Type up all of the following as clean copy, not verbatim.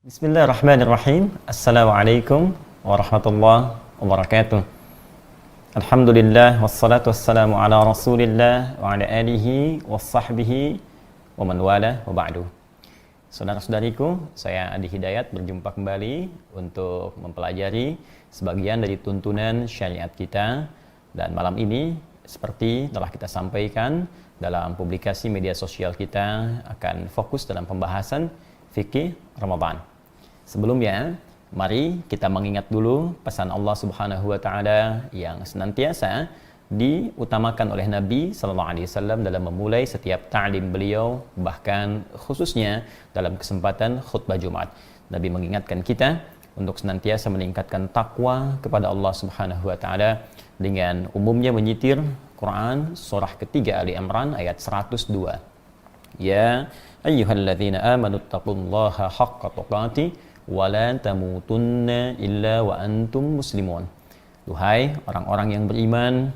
Bismillahirrahmanirrahim. Assalamualaikum warahmatullahi wabarakatuh. Alhamdulillah wassalatu wassalamu ala Rasulillah wa ala alihi wassahbihi wa man wala wa ba'du. Saudara-saudariku, saya Adi Hidayat berjumpa kembali untuk mempelajari sebagian dari tuntunan syariat kita, dan malam ini seperti telah kita sampaikan dalam publikasi media sosial kita akan fokus dalam pembahasan fikih Ramadan. Sebelumnya, mari kita mengingat dulu pesan Allah Subhanahu wa taala yang senantiasa diutamakan oleh Nabi sallallahu alaihi wasallam dalam memulai setiap ta'lim beliau, bahkan khususnya dalam kesempatan khutbah Jumat. Nabi mengingatkan kita untuk senantiasa meningkatkan takwa kepada Allah Subhanahu wa taala dengan umumnya menyitir Quran surah ketiga Ali Imran ayat 102. Ya ayyuhalladzina amanu taqullaha haqqa tuqatih wa la tamutunna illa wa antum muslimun. Duhai orang-orang yang beriman,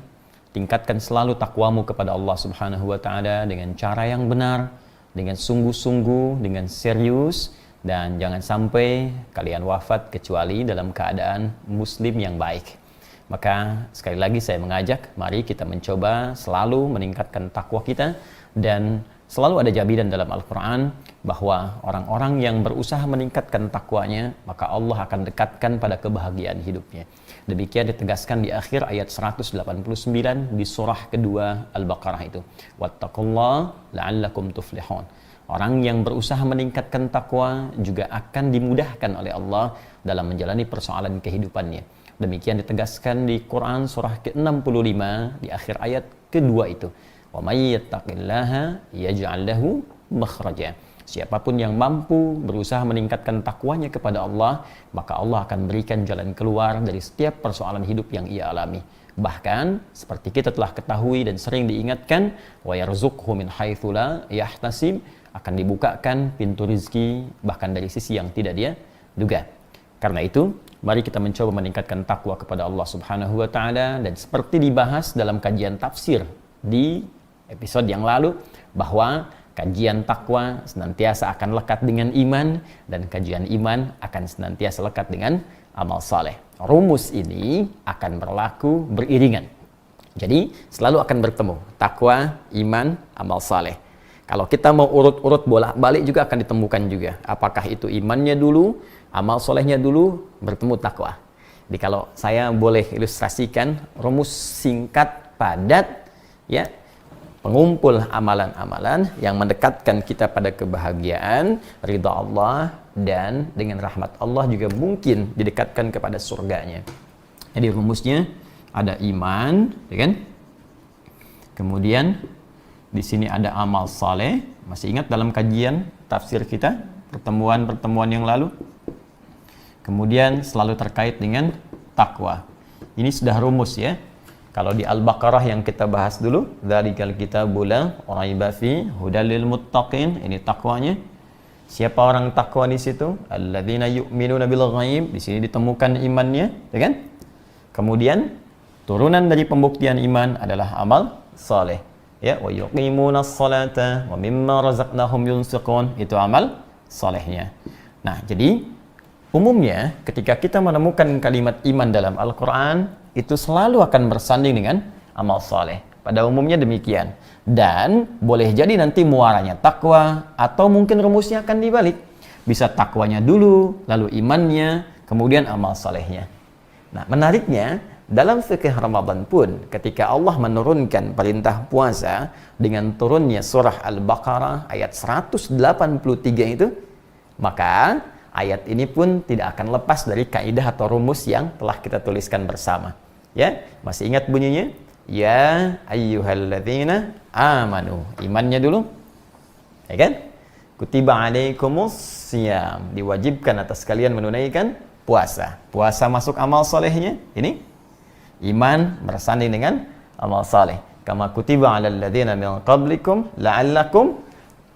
tingkatkan selalu takwamu kepada Allah Subhanahu wa taala dengan cara yang benar, dengan sungguh-sungguh, dengan serius, dan jangan sampai kalian wafat kecuali dalam keadaan muslim yang baik. Maka sekali lagi saya mengajak, mari kita mencoba selalu meningkatkan takwa kita, dan selalu ada jaminan dalam Al-Quran bahwa orang-orang yang berusaha meningkatkan takwanya, maka Allah akan dekatkan pada kebahagiaan hidupnya. Demikian ditegaskan di akhir ayat 189 di surah kedua Al-Baqarah itu. Wattaqullaha la'allakum tuflihun. Orang yang berusaha meningkatkan takwa juga akan dimudahkan oleh Allah dalam menjalani persoalan kehidupannya. Demikian ditegaskan di Quran surah ke-65 di akhir ayat kedua itu. Wa may yattaqillaha yaj'al lahu makhraja. Siapapun yang mampu berusaha meningkatkan takwanya kepada Allah, maka Allah akan berikan jalan keluar dari setiap persoalan hidup yang ia alami. Bahkan seperti kita telah ketahui dan sering diingatkan, wa yarzuqhu min haitsu la yahtasib, akan dibukakan pintu rizki bahkan dari sisi yang tidak dia duga. Karena itu, mari kita mencoba meningkatkan takwa kepada Allah Subhanahu wa taala, dan seperti dibahas dalam kajian tafsir di episode yang lalu, bahwa kajian takwa senantiasa akan lekat dengan iman, dan kajian iman akan senantiasa lekat dengan amal saleh. Rumus ini akan berlaku beriringan. Jadi selalu akan bertemu takwa, iman, amal saleh. Kalau kita mau urut-urut bolak-balik juga akan ditemukan juga. Apakah itu imannya dulu, amal solehnya dulu, bertemu takwa. Jadi kalau saya boleh ilustrasikan rumus singkat, padat, ya, pengumpul amalan-amalan yang mendekatkan kita pada kebahagiaan, ridha Allah, dan dengan rahmat Allah juga mungkin didekatkan kepada surganya. Jadi rumusnya ada iman, ya kan? Kemudian di sini ada amal saleh. Masih ingat dalam kajian tafsir kita pertemuan-pertemuan yang lalu? Kemudian selalu terkait dengan takwa. Ini sudah rumus ya. Kalau di Al-Baqarah yang kita bahas dulu, dzalikal kitabul la raiba fi hudal lil muttaqin, ini takwanya. Siapa orang takwa di situ? Alladzina yu'minuna bil ghaib. Di sini ditemukan imannya, ya kan? Kemudian turunan dari pembuktian iman adalah amal saleh. Ya, wa yuqimunas salata wa mimma razaqnahum yunfiqun. Itu amal salehnya. Nah, jadi umumnya ketika kita menemukan kalimat iman dalam Al-Quran, itu selalu akan bersanding dengan amal saleh. Pada umumnya demikian. Dan boleh jadi nanti muaranya takwa, atau mungkin rumusnya akan dibalik. Bisa takwanya dulu, lalu imannya, kemudian amal salehnya. Nah, menariknya, dalam fikih Ramadan pun, ketika Allah menurunkan perintah puasa dengan turunnya surah Al-Baqarah ayat 183 itu, maka ayat ini pun tidak akan lepas dari kaidah atau rumus yang telah kita tuliskan bersama. Ya, masih ingat bunyinya? Ya ayyuhalladzina amanu. Imannya dulu. Ya kan? Kutiba alaikumus siyam. Diwajibkan atas kalian menunaikan puasa. Puasa masuk amal solehnya. Ini iman bersanding dengan amal saleh. Kama kutiba alal ladzina min qablikum la'allakum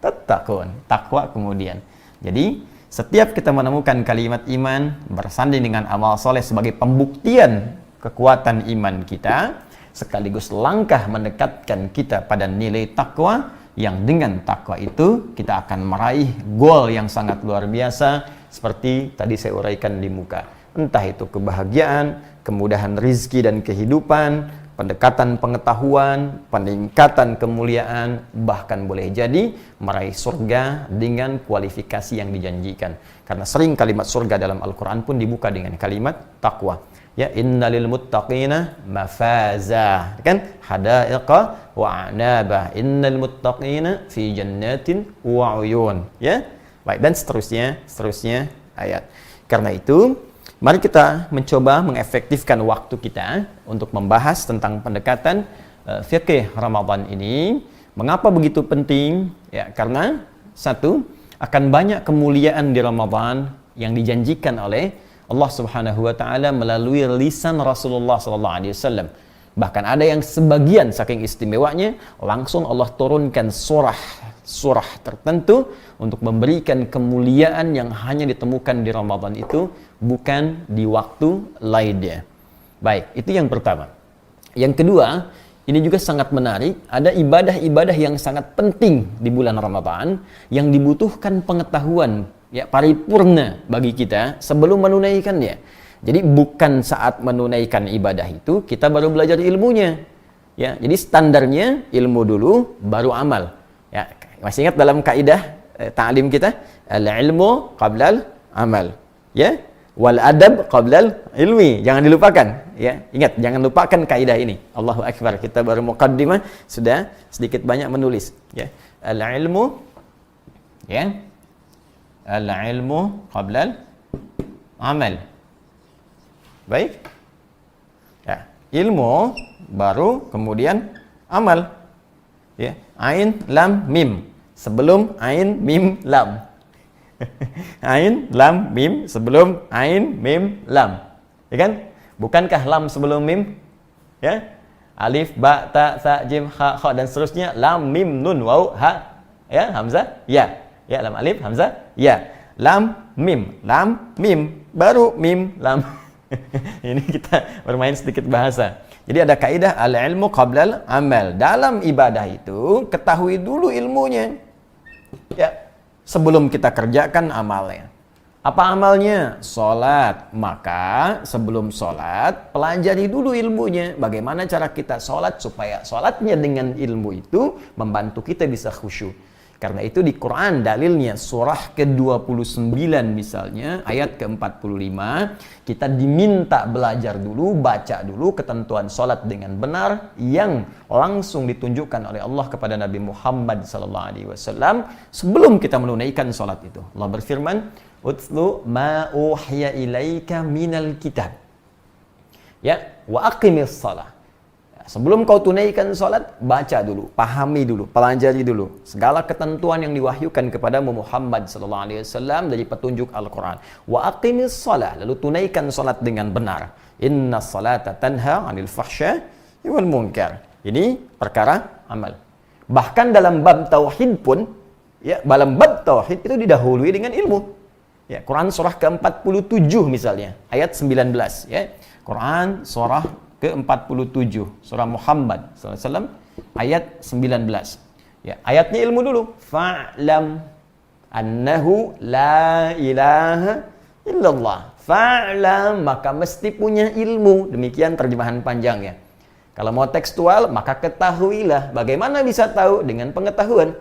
tattaqun. Takwa kemudian. Jadi setiap kita menemukan kalimat iman bersanding dengan amal soleh sebagai pembuktian kekuatan iman kita, sekaligus langkah mendekatkan kita pada nilai takwa, yang dengan takwa itu kita akan meraih goal yang sangat luar biasa, seperti tadi saya uraikan di muka. Entah itu kebahagiaan, kemudahan rizki dan kehidupan, pendekatan pengetahuan, peningkatan kemuliaan, bahkan boleh jadi meraih surga dengan kualifikasi yang dijanjikan. Karena sering kalimat surga dalam Al-Quran pun dibuka dengan kalimat taqwa. Ya, innalil muttaqina mafaza, kan? Hadaiqa wa a'naba, innal muttaqina fi jannatin wa uyun. Ya, baik, dan seterusnya ayat. Karena itu, mari kita mencoba mengefektifkan waktu kita untuk membahas tentang pendekatan fikih Ramadan ini. Mengapa begitu penting? Ya, karena satu, akan banyak kemuliaan di Ramadan yang dijanjikan oleh Allah Subhanahu wa taala melalui lisan Rasulullah sallallahu alaihi wasallam. Bahkan ada yang sebagian saking istimewanya langsung Allah turunkan surah tertentu untuk memberikan kemuliaan yang hanya ditemukan di Ramadan itu, bukan di waktu lainnya. Baik, itu yang pertama. Yang kedua, ini juga sangat menarik, ada ibadah-ibadah yang sangat penting di bulan Ramadan yang dibutuhkan pengetahuan ya paripurna bagi kita sebelum menunaikannya. Jadi bukan saat menunaikan ibadah itu kita baru belajar ilmunya. Ya, jadi standarnya ilmu dulu baru amal. Ya, masih ingat dalam kaidah ta'lim kita, al-ilmu qablal amal. Ya, wal adab qablal ilmi. Jangan dilupakan, ya. Ingat, jangan lupakan kaidah ini. Allahu akbar. Kita baru muqaddimah sudah sedikit banyak menulis, ya. Al-ilmu, ya. Al-ilmu qablal amal. Baik. Ya, ilmu baru kemudian amal. Ya, ain lam mim sebelum ain mim lam. Ain lam mim sebelum ain mim lam. Ya kan? Bukankah lam sebelum mim? Ya. Alif, ba, ta, sa, jim, ha, kha dan seterusnya, lam mim nun waw ha. Ya, hamzah, ya. Ya, lam alif, hamzah, ya. Lam mim baru mim lam. Ini kita bermain sedikit bahasa. Jadi ada kaidah al-ilmu qablal amal. Dalam ibadah itu ketahui dulu ilmunya. Ya, sebelum kita kerjakan amalnya. Apa amalnya? Salat. Maka sebelum salat pelajari dulu ilmunya. Bagaimana cara kita salat supaya salatnya dengan ilmu itu membantu kita bisa khusyuk. Karena itu di Quran dalilnya surah ke-29 misalnya ayat ke-45 kita diminta belajar dulu, baca dulu ketentuan salat dengan benar yang langsung ditunjukkan oleh Allah kepada Nabi Muhammad SAW sebelum kita menunaikan salat itu. Allah berfirman, "Utlu ma uhiya ilaika minal kitab." Ya, wa aqimis shalah. Sebelum kau tunaikan salat, baca dulu, pahami dulu, pelajari dulu segala ketentuan yang diwahyukan kepada Muhammad sallallahu alaihi wasallam dari petunjuk Al-Qur'an. Wa aqimis shalah, lalu tunaikan salat dengan benar. Innas salata tanha 'anil fahsya'i wal munkar. Ini perkara amal. Bahkan dalam bab tauhid pun, ya, dalam bab tauhid itu didahului dengan ilmu. Ya, Quran surah ke-47 misalnya, ayat 19, ya. Quran surah ke-47 surah Muhammad SAW ayat 19. Ya, ayatnya ilmu dulu. Fa'lam annahu la ilaha illallah. Fa'lam, maka mesti punya ilmu. Demikian terjemahan panjangnya. Kalau mau tekstual, maka ketahuilah. Bagaimana bisa tahu? Dengan pengetahuan.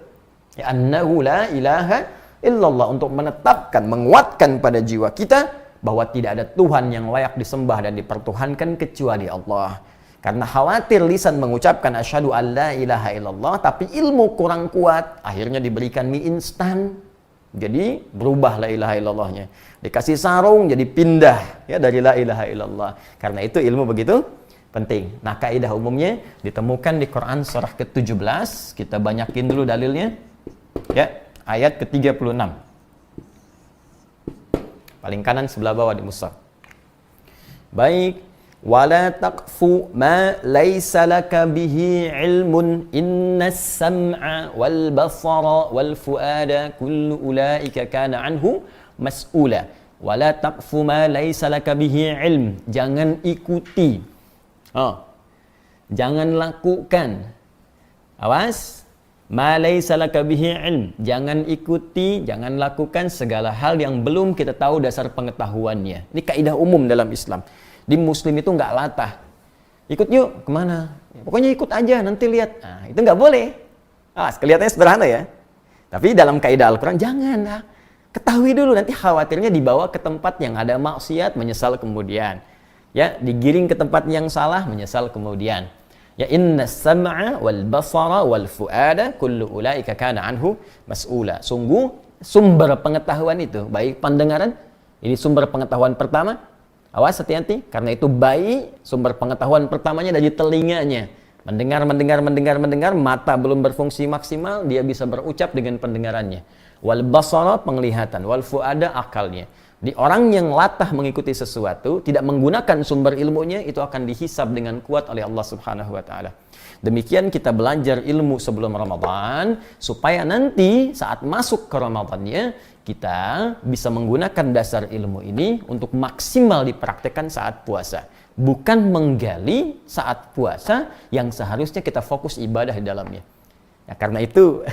Ya, annahu la ilaha illallah, untuk menetapkan, menguatkan pada jiwa kita bahwa tidak ada Tuhan yang layak disembah dan dipertuhankan kecuali Allah. Karena khawatir lisan mengucapkan asyhadu an la ilaha illallah tapi ilmu kurang kuat, akhirnya diberikan mie instan. Jadi berubah la ilaha illallahnya. Dikasih sarung jadi pindah ya dari la ilaha illallah. Karena itu ilmu begitu penting. Nah, kaidah umumnya ditemukan di Quran surah ke-17. Kita banyakin dulu dalilnya. Ya, ayat ke-36. Paling kanan sebelah bawah di mushaf. Baik, wala taqfu ma laysa laka bihi ilmun innas sam'a wal basara wal fuada kullu ulaika kana anhu mas'ula. Wala taqfu ma laysa laka bihi ilm. Jangan ikuti. Jangan lakukan. Awas, Ma laysa laka bihi ilm. Jangan ikuti, jangan lakukan segala hal yang belum kita tahu dasar pengetahuannya. Ini kaidah umum dalam Islam. Di Muslim itu nggak latah. Ikut yuk, kemana? Ya, pokoknya ikut aja, nanti lihat. Nah, itu nggak boleh. Kelihatannya sederhana ya. Tapi dalam kaidah Al-Quran, jangan lah. Ketahui dulu, nanti khawatirnya dibawa ke tempat yang ada maksiat, menyesal kemudian. Ya, digiring ke tempat yang salah, menyesal kemudian. Ya, inna sam'a wal basara wal fu'ada kullu ulaika kana anhu mas'ula. Sungguh sumber pengetahuan itu, baik pendengaran, ini sumber pengetahuan pertama. Awas, hati-hati, karena itu bayi sumber pengetahuan pertamanya dari telinganya. Mendengar, mata belum berfungsi maksimal, dia bisa berucap dengan pendengarannya. Wal basara, penglihatan, wal fu'ada, akalnya. Di orang yang latah mengikuti sesuatu, tidak menggunakan sumber ilmunya, itu akan dihisab dengan kuat oleh Allah Subhanahu wa taala. Demikian kita belajar ilmu sebelum Ramadan, supaya nanti saat masuk ke Ramadannya, kita bisa menggunakan dasar ilmu ini untuk maksimal dipraktekkan saat puasa. Bukan menggali saat puasa yang seharusnya kita fokus ibadah di dalamnya. Ya, karena itu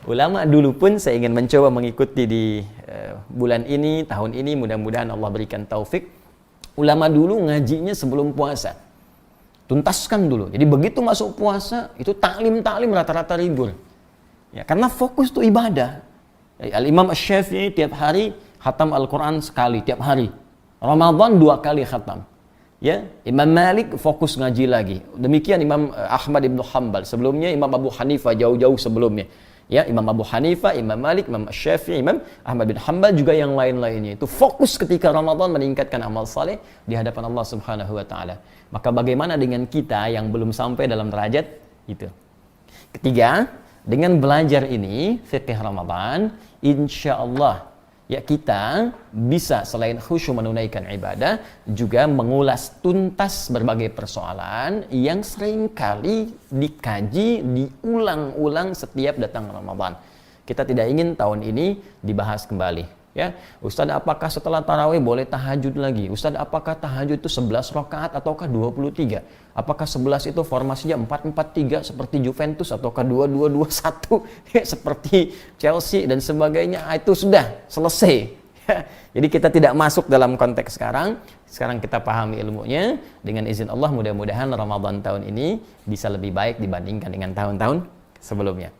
ulama dulu pun saya ingin mencoba mengikuti di bulan ini, tahun ini, mudah-mudahan Allah berikan taufik. Ulama dulu ngajinya sebelum puasa. Tuntaskan dulu. Jadi begitu masuk puasa, itu taklim rata-rata libur. Ya, karena fokus itu ibadah. Al-Imam Asy-Syafi'i tiap hari khatam Al-Quran sekali, tiap hari. Ramadan 2 kali khatam. Ya, Imam Malik fokus ngaji lagi. Demikian Imam Ahmad ibn Hanbal. Sebelumnya Imam Abu Hanifah jauh-jauh sebelumnya. Ya, Imam Abu Hanifah, Imam Malik, Imam Syafi'i, Imam Ahmad bin Hanbal, juga yang lain-lainnya. Itu fokus ketika Ramadan meningkatkan amal saleh di hadapan Allah Subhanahu wa taala. Maka bagaimana dengan kita yang belum sampai dalam derajat itu? Ketiga, dengan belajar ini fikih Ramadan, insyaallah ya kita bisa selain khusyuk menunaikan ibadah, juga mengulas tuntas berbagai persoalan yang seringkali dikaji, diulang-ulang setiap datang Ramadan. Kita tidak ingin tahun ini dibahas kembali. Ya, Ustaz, apakah setelah tarawih boleh tahajud lagi? Ustaz, apakah tahajud itu 11 rakaat ataukah 23? Apakah 11 itu formasinya 4-4-3 seperti Juventus ataukah 2-2-2-1 seperti Chelsea dan sebagainya? Itu sudah selesai. Jadi kita tidak masuk dalam konteks sekarang. Sekarang kita pahami ilmunya. Dengan izin Allah, mudah-mudahan Ramadan tahun ini bisa lebih baik dibandingkan dengan tahun-tahun sebelumnya.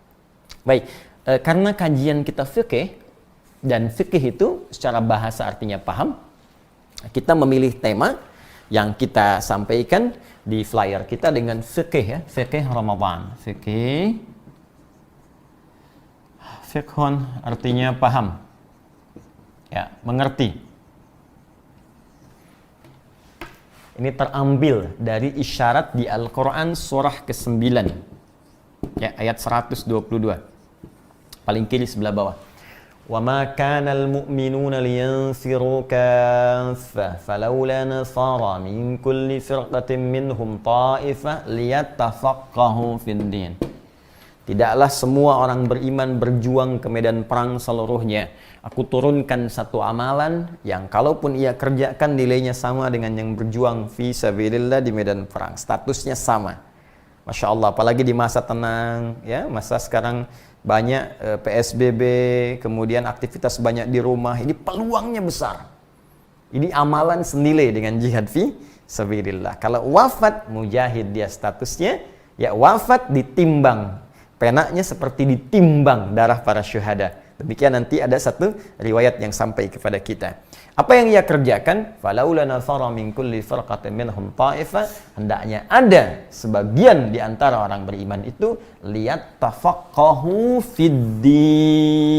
Baik, karena kajian kita fikih, dan fikih itu secara bahasa artinya paham, kita memilih tema yang kita sampaikan di flyer kita dengan fikih, ya, fikih Ramadan. Fikhun artinya paham, ya, mengerti. Ini terambil dari isyarat di Al-Quran surah ke-9, ya, ayat 122, paling kiri sebelah bawah. وَمَا كَانَ الْمُؤْمِنُونَ لِيَنْفِرُوا كَافَّةً فَلَوْلَا نَفَرَ مِنْ كُلِّ فِرْقَةٍ مِّنْهُمْ طَائِفَةٌ لِيَتَّفَقَّهُوا فِي الدِّينِ. Tidaklah semua orang beriman berjuang ke medan perang seluruhnya. Aku turunkan satu amalan yang kalaupun ia kerjakan nilainya sama dengan yang berjuang fi sabilillah di medan perang. Statusnya sama. Masya Allah, apalagi di masa tenang, ya, masa sekarang banyak PSBB, kemudian aktivitas banyak di rumah, ini peluangnya besar. Ini amalan senilai dengan jihad fi sabilillah. Kalau wafat mujahid dia statusnya, ya wafat ditimbang. Penaknya seperti ditimbang darah para syuhada. Demikian nanti ada satu riwayat yang sampai kepada kita. Apa yang ia kerjakan? Falaula nafara min kulli firqatin minhum ta'ifah, hendaknya ada sebagian di antara orang beriman itu lihat tafaqahu fiddin,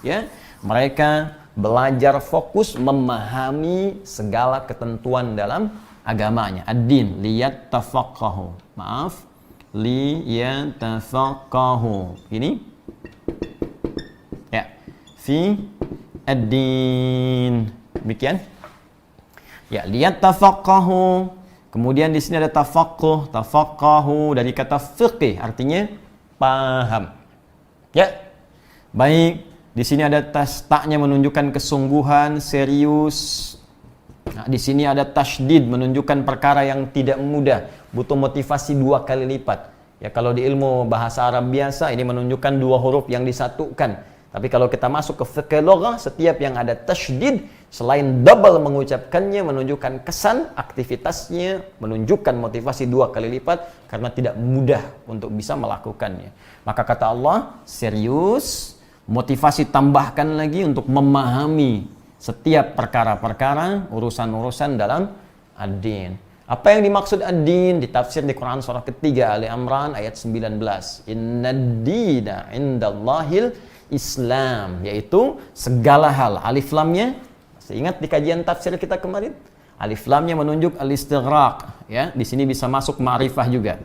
ya. Mereka belajar fokus memahami segala ketentuan dalam agamanya. Ad-din, lihat tafaqahu. Maaf, lihat tafaqahu. Ini ya, fi ad-din. Demikian. Ya, lihat tafaqahu. Kemudian di sini ada tafaqquh, tafaqahu dari kata fiqih artinya paham. Ya. Baik, di sini ada taknya menunjukkan kesungguhan, serius. Nah, di sini ada tasydid menunjukkan perkara yang tidak mudah, butuh motivasi 2 kali lipat. Ya, kalau di ilmu bahasa Arab biasa ini menunjukkan dua huruf yang disatukan. Tapi kalau kita masuk ke fiqh loghah, setiap yang ada tasydid selain double mengucapkannya menunjukkan kesan aktivitasnya, menunjukkan motivasi 2 kali lipat karena tidak mudah untuk bisa melakukannya. Maka kata Allah, serius, motivasi tambahkan lagi untuk memahami setiap perkara-perkara, urusan-urusan dalam ad-din. Apa yang dimaksud ad-din? Ditafsir di Quran surah ketiga Ali Imran ayat 19. Innad-dina indallahil Islam, yaitu segala hal. Alif lamnya, masih ingat di kajian tafsir kita kemarin? Alif lamnya menunjuk al-istighraq, ya. Di sini bisa masuk ma'rifah juga.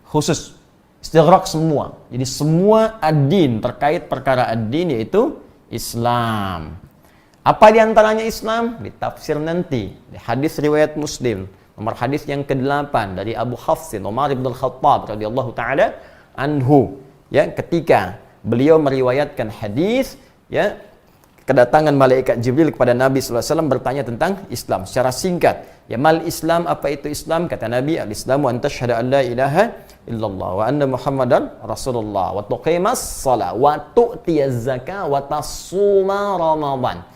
Khusus istighraq semua. Jadi semua ad-din terkait perkara ad-din yaitu Islam. Apa di antaranya Islam? Ditafsir nanti di hadis riwayat Muslim, nomor hadis yang ke-8 dari Abu Hafsin Umar bin Al-Khattab radhiyallahu taala anhu, ya, ketika beliau meriwayatkan hadis, ya, kedatangan malaikat Jibril kepada Nabi sallallahu alaihi wasallam bertanya tentang Islam secara singkat. Ya, mal Islam, apa itu Islam? Kata Nabi, al-Islamu an tashhadu an la ilaha illallah wa anna Muhammadan Rasulullah wa tuqimas shalah wa tu'tiyaz zakah wa tasuma ramadan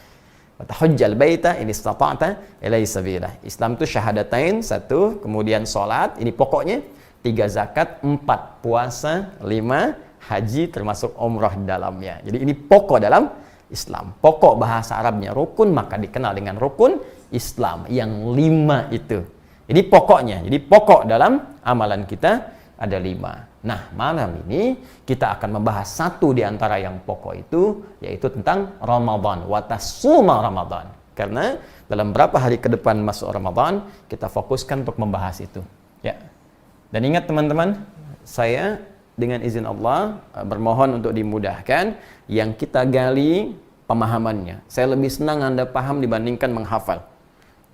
wa tahujjal baita in istata'ta ilaihi sabila. Islam itu syahadatain, 1, kemudian salat, ini pokoknya, 3 zakat, 4 puasa, 5 haji termasuk umrah di dalamnya. Jadi ini pokok dalam Islam. Pokok bahasa Arabnya rukun, maka dikenal dengan rukun Islam yang 5 itu. Jadi pokoknya, jadi pokok dalam amalan kita ada 5. Nah, malam ini kita akan membahas satu di antara yang pokok itu, yaitu tentang Ramadan, watasuma Ramadan. Karena dalam berapa hari ke depan masuk Ramadan, kita fokuskan untuk membahas itu. Ya. Dan ingat teman-teman, saya dengan izin Allah bermohon untuk dimudahkan yang kita gali pemahamannya. Saya lebih senang Anda paham dibandingkan menghafal.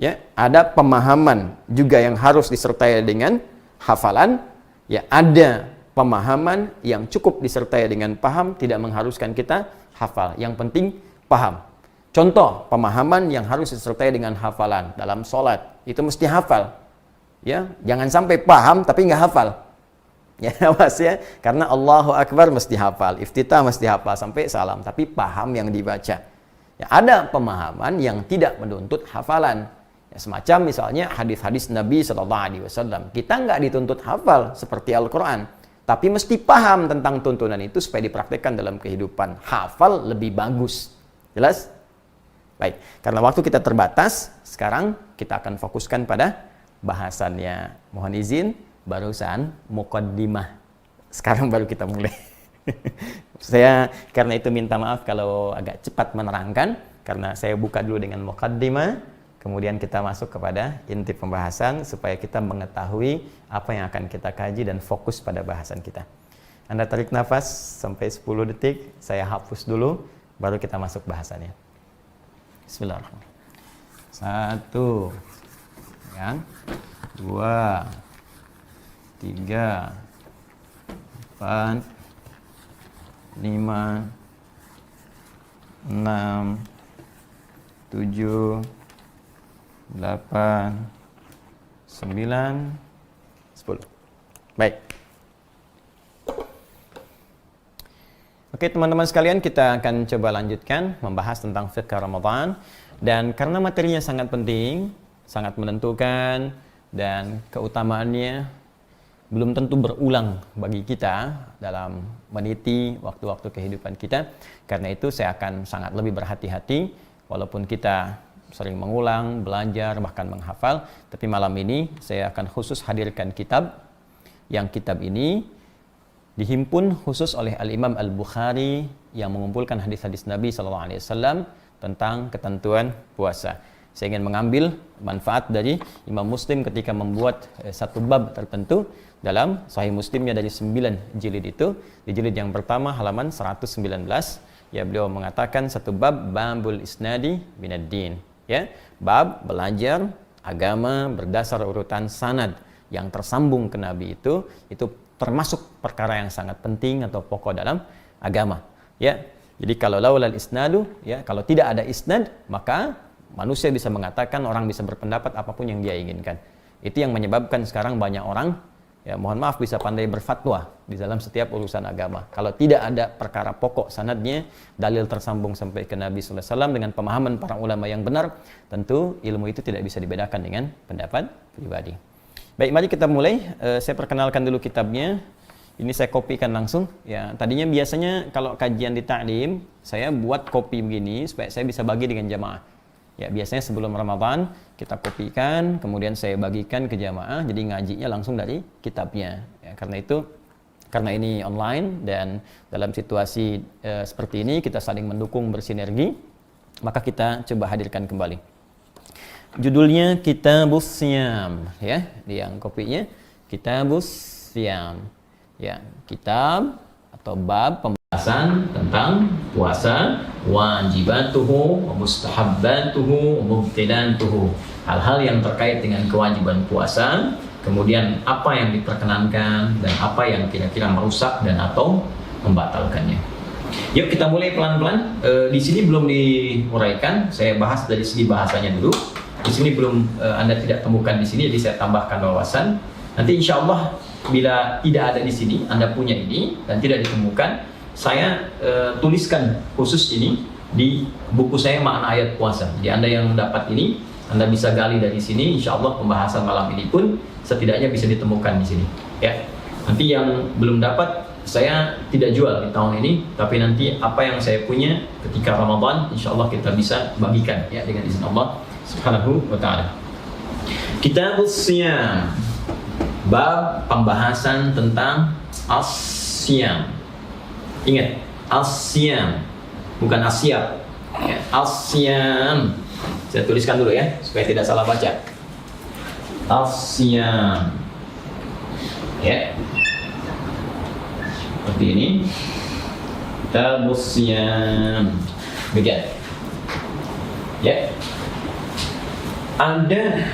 Ya, ada pemahaman juga yang harus disertai dengan hafalan. Ya, ada pemahaman yang cukup disertai dengan paham, tidak mengharuskan kita hafal. Yang penting paham. Contoh pemahaman yang harus disertai dengan hafalan dalam sholat, itu mesti hafal. Ya, jangan sampai paham tapi nggak hafal. Ya, awas ya, karena Allahu Akbar mesti hafal, iftitah mesti hafal sampai salam, tapi paham yang dibaca. Ya, ada pemahaman yang tidak menuntut hafalan. Ya, semacam misalnya hadis-hadis Nabi Sallallahu Alaihi Wasallam, kita nggak dituntut hafal seperti Al-Quran, tapi mesti paham tentang tuntunan itu supaya dipraktekkan dalam kehidupan. Hafal lebih bagus, jelas? Baik, karena waktu kita terbatas, sekarang kita akan fokuskan pada bahasannya. Mohon izin, barusan muqaddimah. Sekarang baru kita mulai. Saya karena itu minta maaf kalau agak cepat menerangkan, karena saya buka dulu dengan muqaddimah, kemudian kita masuk kepada inti pembahasan supaya kita mengetahui apa yang akan kita kaji dan fokus pada bahasan kita. Anda tarik nafas sampai 10 detik, saya hapus dulu, baru kita masuk bahasannya. Bismillahirrahmanirrahim. 1, yang 2, 3, 4, 5, 6, 7, 8, 9, 10. Baik. Oke teman-teman sekalian, kita akan coba lanjutkan membahas tentang fiqh Ramadan. Dan karena materinya sangat penting, sangat menentukan, dan keutamaannya belum tentu berulang bagi kita dalam meniti waktu-waktu kehidupan kita. Karena itu saya akan sangat lebih berhati-hati, walaupun kita sering mengulang, belajar, bahkan menghafal. Tapi malam ini saya akan khusus hadirkan kitab, yang kitab ini dihimpun khusus oleh Al-Imam Al-Bukhari yang mengumpulkan hadis-hadis Nabi SAW tentang ketentuan puasa. Saya ingin mengambil manfaat dari Imam Muslim ketika membuat satu bab tertentu dalam Sahih Muslimnya dari 9 jilid itu. Di jilid yang pertama halaman 119, ya, beliau mengatakan satu bab babul isnadi minad-din, ya, bab belajar agama berdasar urutan sanad yang tersambung ke Nabi itu termasuk perkara yang sangat penting atau pokok dalam agama, ya. Jadi kalau laulal isnadu, ya, kalau tidak ada isnad, maka manusia bisa mengatakan, orang bisa berpendapat apapun yang dia inginkan. Itu yang menyebabkan sekarang banyak orang Ya, mohon maaf bisa pandai berfatwa di dalam setiap urusan agama. Kalau tidak ada perkara pokok sanadnya, dalil tersambung sampai ke Nabi sallallahu alaihi wasallam dengan pemahaman para ulama yang benar, tentu ilmu itu tidak bisa dibedakan dengan pendapat pribadi. Baik, mari kita mulai. Saya perkenalkan dulu kitabnya. Ini saya kopikan langsung. Ya, tadinya biasanya kalau kajian di ta'lim, saya buat kopi begini supaya saya bisa bagi dengan jamaah. Ya, biasanya sebelum Ramadan kita kopikan, kemudian saya bagikan ke jamaah, jadi ngajinya langsung dari kitabnya. Ya, karena ini online dan dalam situasi seperti ini kita saling mendukung, bersinergi, maka kita coba hadirkan kembali. Judulnya Kitabus Syam, ya, di yang kopinya Kitabus Syam. Ya, kitab atau bab pembahasan tentang puasa, wajibatuhu, mustahabbatuhu, mubtilatuhu. Hal-hal yang terkait dengan kewajiban puasa, kemudian apa yang diperkenankan dan apa yang kira-kira merusak dan atau membatalkannya. Yuk kita mulai pelan-pelan. Di sini belum diuraikan, saya bahas dari segi bahasanya dulu. Di sini belum Anda tidak temukan di sini, jadi saya tambahkan wawasan. Nanti insya Allah bila tidak ada di sini, Anda punya ini dan tidak ditemukan, saya tuliskan khusus ini di buku saya Makna Ayat Puasa. Jadi Anda yang dapat ini, Anda bisa gali dari sini. Insya Allah pembahasan malam ini pun setidaknya bisa ditemukan di sini. Ya, nanti yang belum dapat saya tidak jual di tahun ini, tapi nanti apa yang saya punya ketika Ramadan, insya Allah kita bisa bagikan ya dengan izin Allah Subhanahu wa Ta'ala. Kitabus Syam. Bab pembahasan tentang as-syam. Ingat, as-syam bukan asyam. Ya, as-syam. Saya tuliskan dulu ya supaya tidak salah baca. As-syam. Ya. Seperti ini. Kitabus Syam. Begitu. Ya. Ada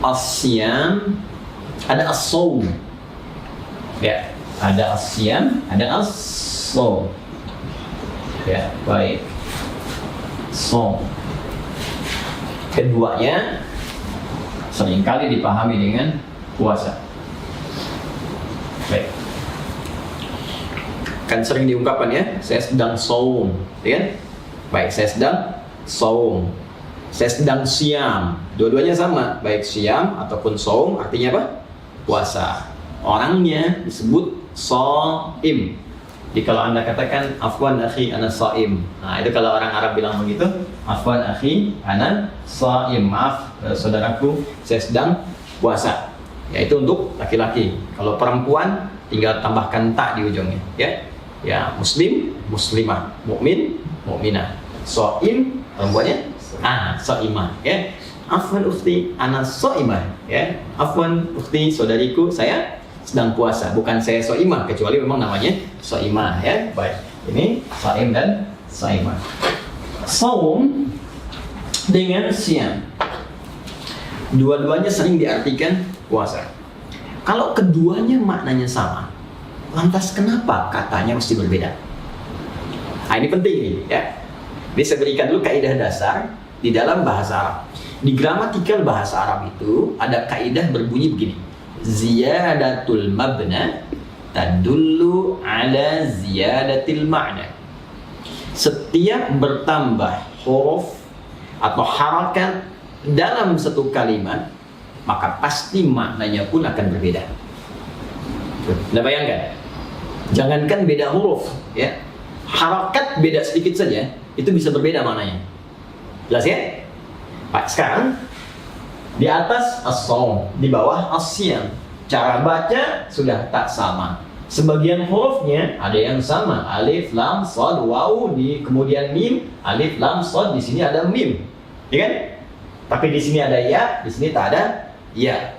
as-syam, ada as-shaum. Ya, ada as-syam, ada as-shaum. Ya, baik. Shaum. Keduanya seringkali dipahami dengan puasa. Baik. Kan sering diungkapkan ya, saya sedang shaum, ya kan? Baik, saya sedang shaum. Saya sedang syam. Dua-duanya sama, baik syam ataupun shaum artinya apa? Puasa. Orangnya disebut shaim. Jadi kalau Anda katakan afwan akhi ana shaim. Nah, itu kalau orang Arab bilang begitu, afwan akhi ana shaim. Maaf saudaraku, saya sedang puasa. Yaitu untuk laki-laki. Kalau perempuan tinggal tambahkan ta di ujungnya, ya. Ya, muslim, muslimah, mukmin, mukminah. Shaim perempuannya shaimah, ya. Afwan ukhti ana shaimah, ya. Afwan ukhti saudariku, saya sedang puasa, bukan saya shaimah, kecuali memang namanya shaimah, ya. Baik, ini shaim dan shaimah. Shaum dengan syam, dua-duanya sering diartikan puasa. Kalau keduanya maknanya sama, lantas kenapa katanya mesti berbeda? Nah, ini penting nih, ya. Jadi saya berikan dulu kaidah dasar di dalam bahasa Arab. Di gramatikal bahasa Arab itu ada kaidah berbunyi begini. Ziyadatul mabna tadullu ala ziyadatil ma'na. Setiap bertambah huruf atau harakat dalam satu kalimat, maka pasti maknanya pun akan berbeda. Anda bayangkan, jangankan beda huruf, ya, harakat beda sedikit saja, itu bisa berbeda maknanya. Jelas ya? Baik, sekarang di atas as-shaum, di bawah as-syam. Cara baca sudah tak sama. Sebagian hurufnya ada yang sama, alif, lam, shad, waw, di kemudian mim, alif, lam, shad, di sini ada mim, ya kan? Tapi di sini ada ya, di sini tak ada ya.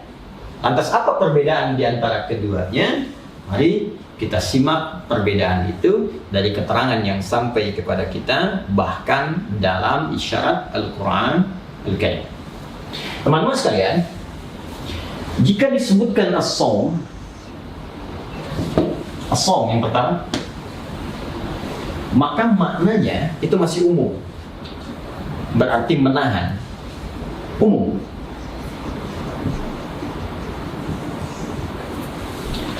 Lantas apa perbedaan di antara keduanya? Mari kita simak perbedaan itu dari keterangan yang sampai kepada kita, bahkan dalam isyarat Al-Quran Al-Karim. Teman-teman sekalian, jika disebutkan as-shaum yang pertama, maka maknanya itu masih umum, berarti menahan, umum.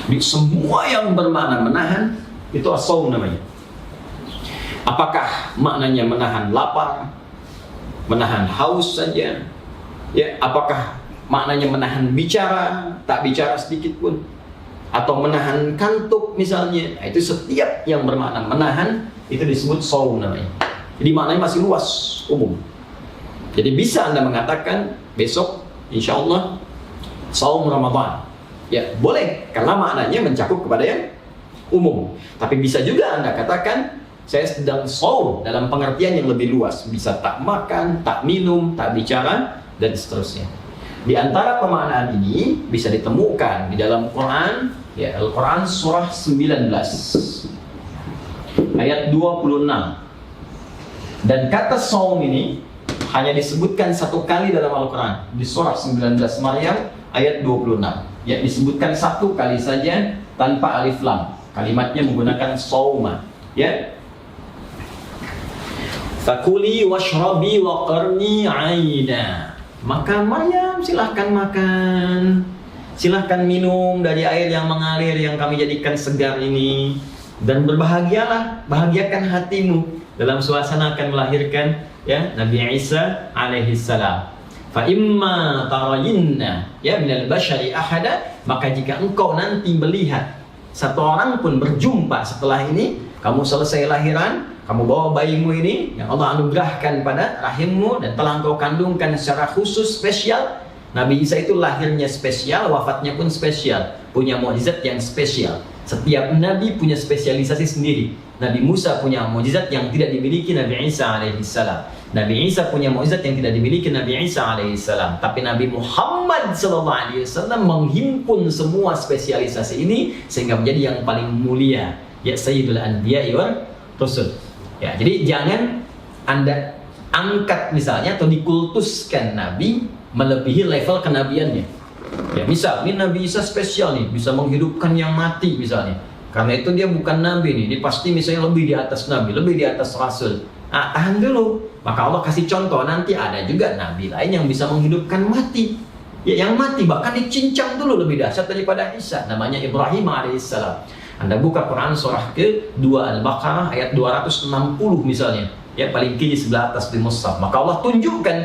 Di semua yang bermakna menahan itu as-shaum namanya. Apakah maknanya menahan lapar, menahan haus saja? Ya, apakah maknanya menahan bicara, tak bicara sedikit pun? Atau menahan kantuk misalnya? Nah, itu setiap yang bermakna menahan itu disebut shaum namanya. Jadi maknanya masih luas, umum. Jadi bisa Anda mengatakan besok insya Allah shaum Ramadan. Ya, boleh, karena maknanya mencakup kepada yang umum. Tapi bisa juga Anda katakan saya sedang shaum dalam pengertian yang lebih luas. Bisa tak makan, tak minum, tak bicara, dan seterusnya. Di antara pemaknaan ini bisa ditemukan di dalam Quran, ya, Al-Quran surah 19 ayat 26. Dan kata shaum ini hanya disebutkan satu kali dalam Al-Quran, di surah 19 Maryam ayat 26. Ya, disebutkan satu kali saja tanpa alif lam. Kalimatnya menggunakan shauma. Ya. Fakuli washrabi waqarni aina. Maka Maryam silahkan makan, silahkan minum dari air yang mengalir yang kami jadikan segar ini, dan berbahagialah, bahagiakan hatimu dalam suasana akan melahirkan ya Nabi Isa alaihi salam. Fa imma tarayinna ya minal bashari ahada, maka jika engkau nanti melihat satu orang pun berjumpa setelah ini, kamu selesai lahiran, kamu bawa bayimu ini yang Allah anugerahkan pada rahimmu dan telah engkau kandungkan secara khusus spesial. Nabi Isa itu lahirnya spesial, wafatnya pun spesial, punya mukjizat yang spesial. Setiap nabi punya spesialisasi sendiri. Nabi Musa punya mukjizat yang tidak dimiliki Nabi Isa alaihi salam. Nabi Isa punya mukjizat yang tidak dimiliki Nabi Isa alaihi salam. Tapi Nabi Muhammad sallallahu alaihi wasallam menghimpun semua spesialisasi ini sehingga menjadi yang paling mulia, ya Sayyidul Anbiya'i wal Rasul. Ya, jadi jangan Anda angkat misalnya atau dikultuskan Nabi melebihi level kenabiannya. Ya, misal ini Nabi Isa spesial nih, bisa menghidupkan yang mati misalnya. Karena itu dia bukan Nabi nih, dia pasti misalnya lebih di atas Nabi, lebih di atas Rasul. Ah, tahan dulu. Maka Allah kasih contoh, nanti ada juga Nabi lain yang bisa menghidupkan mati. Ya, yang mati bahkan dicincang dulu lebih dahsyat daripada Isa. Namanya Ibrahim alaihissalam. Anda buka Quran surah ke-2 Al-Baqarah ayat 260 misalnya. Ya, paling kiri sebelah atas di mushaf. Maka Allah tunjukkan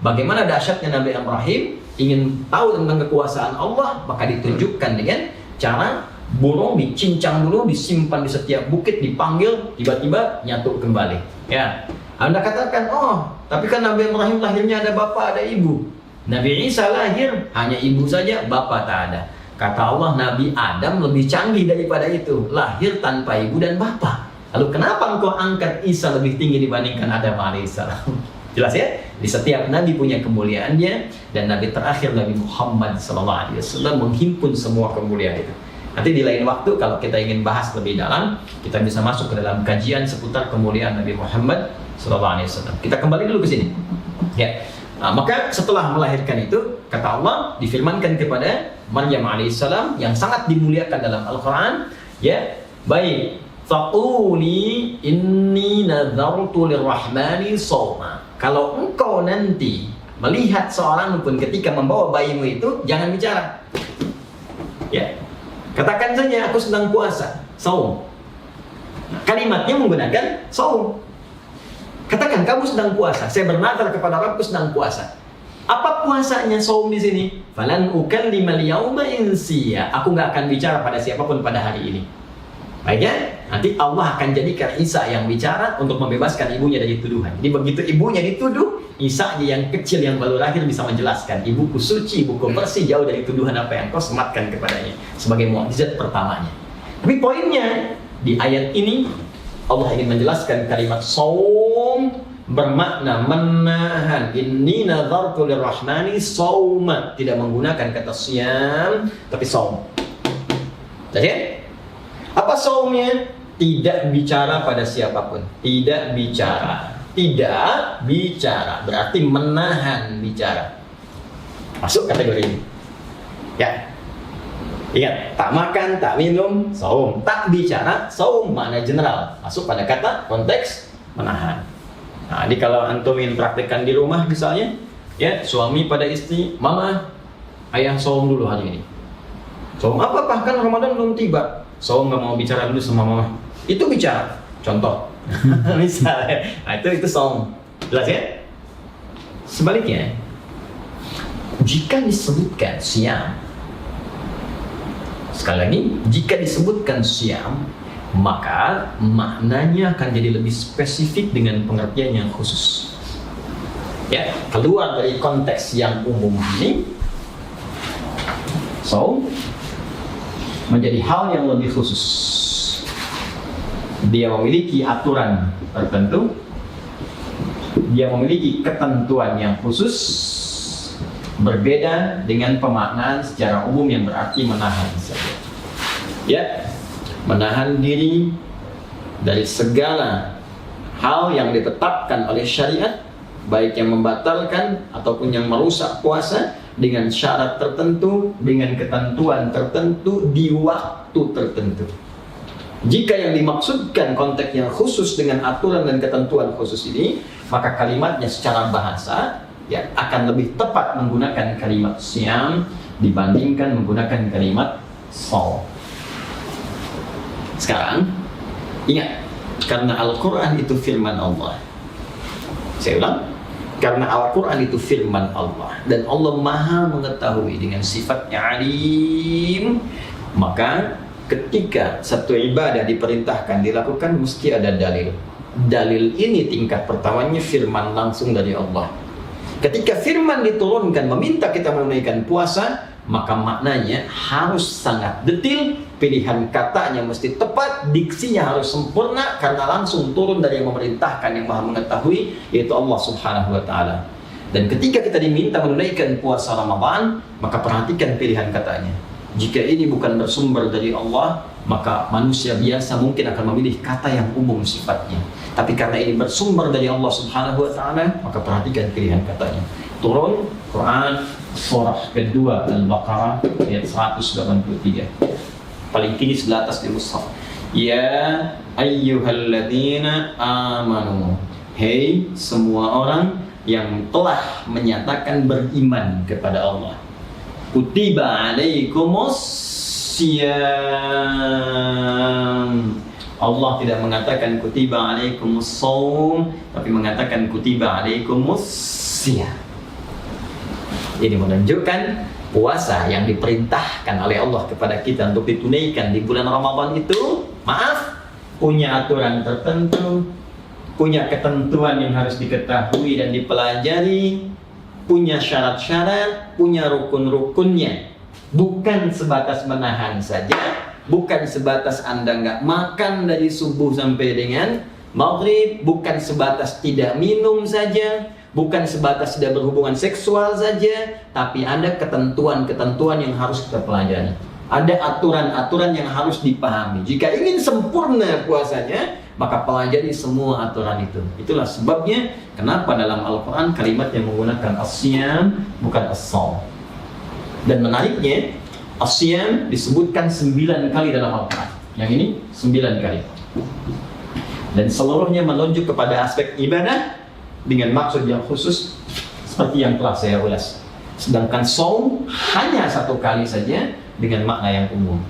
bagaimana dahsyatnya Nabi Ibrahim. Ingin tahu tentang kekuasaan Allah, maka ditunjukkan dengan cara burung dicincang dulu, disimpan di setiap bukit, dipanggil, tiba-tiba nyatu kembali. Ya, Anda katakan, oh, tapi kan Nabi Ibrahim lahirnya ada bapak, ada ibu. Nabi Isa lahir hanya ibu saja, bapak tak ada. Kata Allah, Nabi Adam lebih canggih daripada itu, lahir tanpa ibu dan bapak. Lalu kenapa engkau angkat Isa lebih tinggi dibandingkan Adam alaihissalam? Jelas ya? Di setiap Nabi punya kemuliaannya, dan Nabi terakhir Nabi Muhammad SAW menghimpun semua kemuliaan itu. Nanti di lain waktu kalau kita ingin bahas lebih dalam, kita bisa masuk ke dalam kajian seputar kemuliaan Nabi Muhammad SAW. Kita kembali dulu ke sini. Ya. Nah, maka setelah melahirkan itu, kata Allah difirmankan kepada Maryam alaihissalam yang sangat dimuliakan dalam Al-Quran, ya, baik, faquli inni nadhartu lirrahmani shawma. Kalau engkau nanti melihat seorang pun ketika membawa bayimu itu, jangan bicara. Ya, katakan saja aku sedang puasa, shaum. Kalimatnya menggunakan shaum. Katakan kamu sedang puasa, saya bernadar kepada Rabbku sedang puasa. Apa puasanya shaum di sini? Falan ukallimal yauma insiya. Aku nggak akan bicara pada siapapun pada hari ini. Baiknya, nanti Allah akan jadikan Isa yang bicara untuk membebaskan ibunya dari tuduhan. Jadi begitu ibunya dituduh, Isa yang kecil yang baru lahir bisa menjelaskan, ibuku suci, ibuku bersih, jauh dari tuduhan apa yang kau sematkan kepadanya, sebagai mukjizat pertamanya. Tapi poinnya di ayat ini Allah ingin menjelaskan kalimat shaum bermakna menahan. Inni nadhartu lirrahmani shauma, tidak menggunakan kata siyam tapi shaum. Jadi apa shaumnya? Tidak bicara pada siapapun. Tidak bicara. Tidak bicara berarti menahan bicara. Masuk kategori ini. Ya. Ingat, tak makan, tak minum, shaum. Tak bicara, shaum makna general. Masuk pada kata konteks menahan. Nah, jadi kalau antum ingin praktekkan di rumah misalnya, ya, suami pada istri, mama, ayah shaum dulu hari ini. Saum apa? Bahkan Ramadan belum tiba. Saum nggak mau bicara dulu sama mama. Itu bicara. Contoh. Misalnya. Nah, itu saum. Jelas ya? Sebaliknya, jika disebutkan siam, sekali lagi, jika disebutkan siam, maka maknanya akan jadi lebih spesifik dengan pengertian yang khusus. Ya, keluar dari konteks yang umum ini, saum menjadi hal yang lebih khusus. Dia memiliki aturan tertentu, dia memiliki ketentuan yang khusus, berbeda dengan pemaknaan secara umum yang berarti menahan saja. Ya, menahan diri dari segala hal yang ditetapkan oleh syariat, baik yang membatalkan ataupun yang merusak puasa, dengan syarat tertentu, dengan ketentuan tertentu di waktu tertentu. Jika yang dimaksudkan konteks yang khusus dengan aturan dan ketentuan khusus ini, maka kalimatnya secara bahasa ya akan lebih tepat menggunakan kalimat siam dibandingkan menggunakan kalimat saum. Sekarang ingat, karena Al-Quran itu firman Allah. Saya ulang, karena Al-Quran itu firman Allah dan Allah maha mengetahui dengan sifatnya alim, maka ketika satu ibadah diperintahkan dilakukan mesti ada dalil. Dalil ini tingkat pertamanya firman langsung dari Allah. Ketika firman diturunkan meminta kita menunaikan puasa, maka maknanya harus sangat detail, pilihan katanya mesti tepat, diksinya harus sempurna karena langsung turun dari yang memerintahkan, yang maha mengetahui, yaitu Allah Subhanahu wa Ta'ala. Dan ketika kita diminta menunaikan puasa Ramadan, maka perhatikan pilihan katanya. Jika ini bukan bersumber dari Allah, maka manusia biasa mungkin akan memilih kata yang umum sifatnya. Tapi karena ini bersumber dari Allah Subhanahu wa Ta'ala, maka perhatikan pilihan katanya. Turun Quran surah kedua Al-Baqarah ayat 183. Paling tinggi sebelah atas di mushaf. Ya ayyuhalladzina amanu. Hei semua orang yang telah menyatakan beriman kepada Allah. Kutiba alaikumus siyam. Allah tidak mengatakan kutiba alaikumus saum, tapi mengatakan kutiba alaikumus siyam. Ini menunjukkan puasa yang diperintahkan oleh Allah kepada kita untuk ditunaikan di bulan Ramadan itu, maaf, punya aturan tertentu, punya ketentuan yang harus diketahui dan dipelajari, punya syarat-syarat, punya rukun-rukunnya. Bukan sebatas menahan saja, bukan sebatas Anda nggak makan dari subuh sampai dengan maghrib, bukan sebatas tidak minum saja, bukan sebatas tidak berhubungan seksual saja, tapi ada ketentuan-ketentuan yang harus kita pelajari. Ada aturan-aturan yang harus dipahami. Jika ingin sempurna puasanya, maka pelajari semua aturan itu. Itulah sebabnya kenapa dalam Al-Quran kalimat yang menggunakan as-siyam bukan as-saum. Dan menariknya, as-siyam disebutkan 9 kali dalam Al-Quran. Yang ini 9 kali. Dan seluruhnya menunjuk kepada aspek ibadah dengan maksud yang khusus seperti yang telah saya ulas. Sedangkan saum hanya 1 kali saja dengan makna yang umum.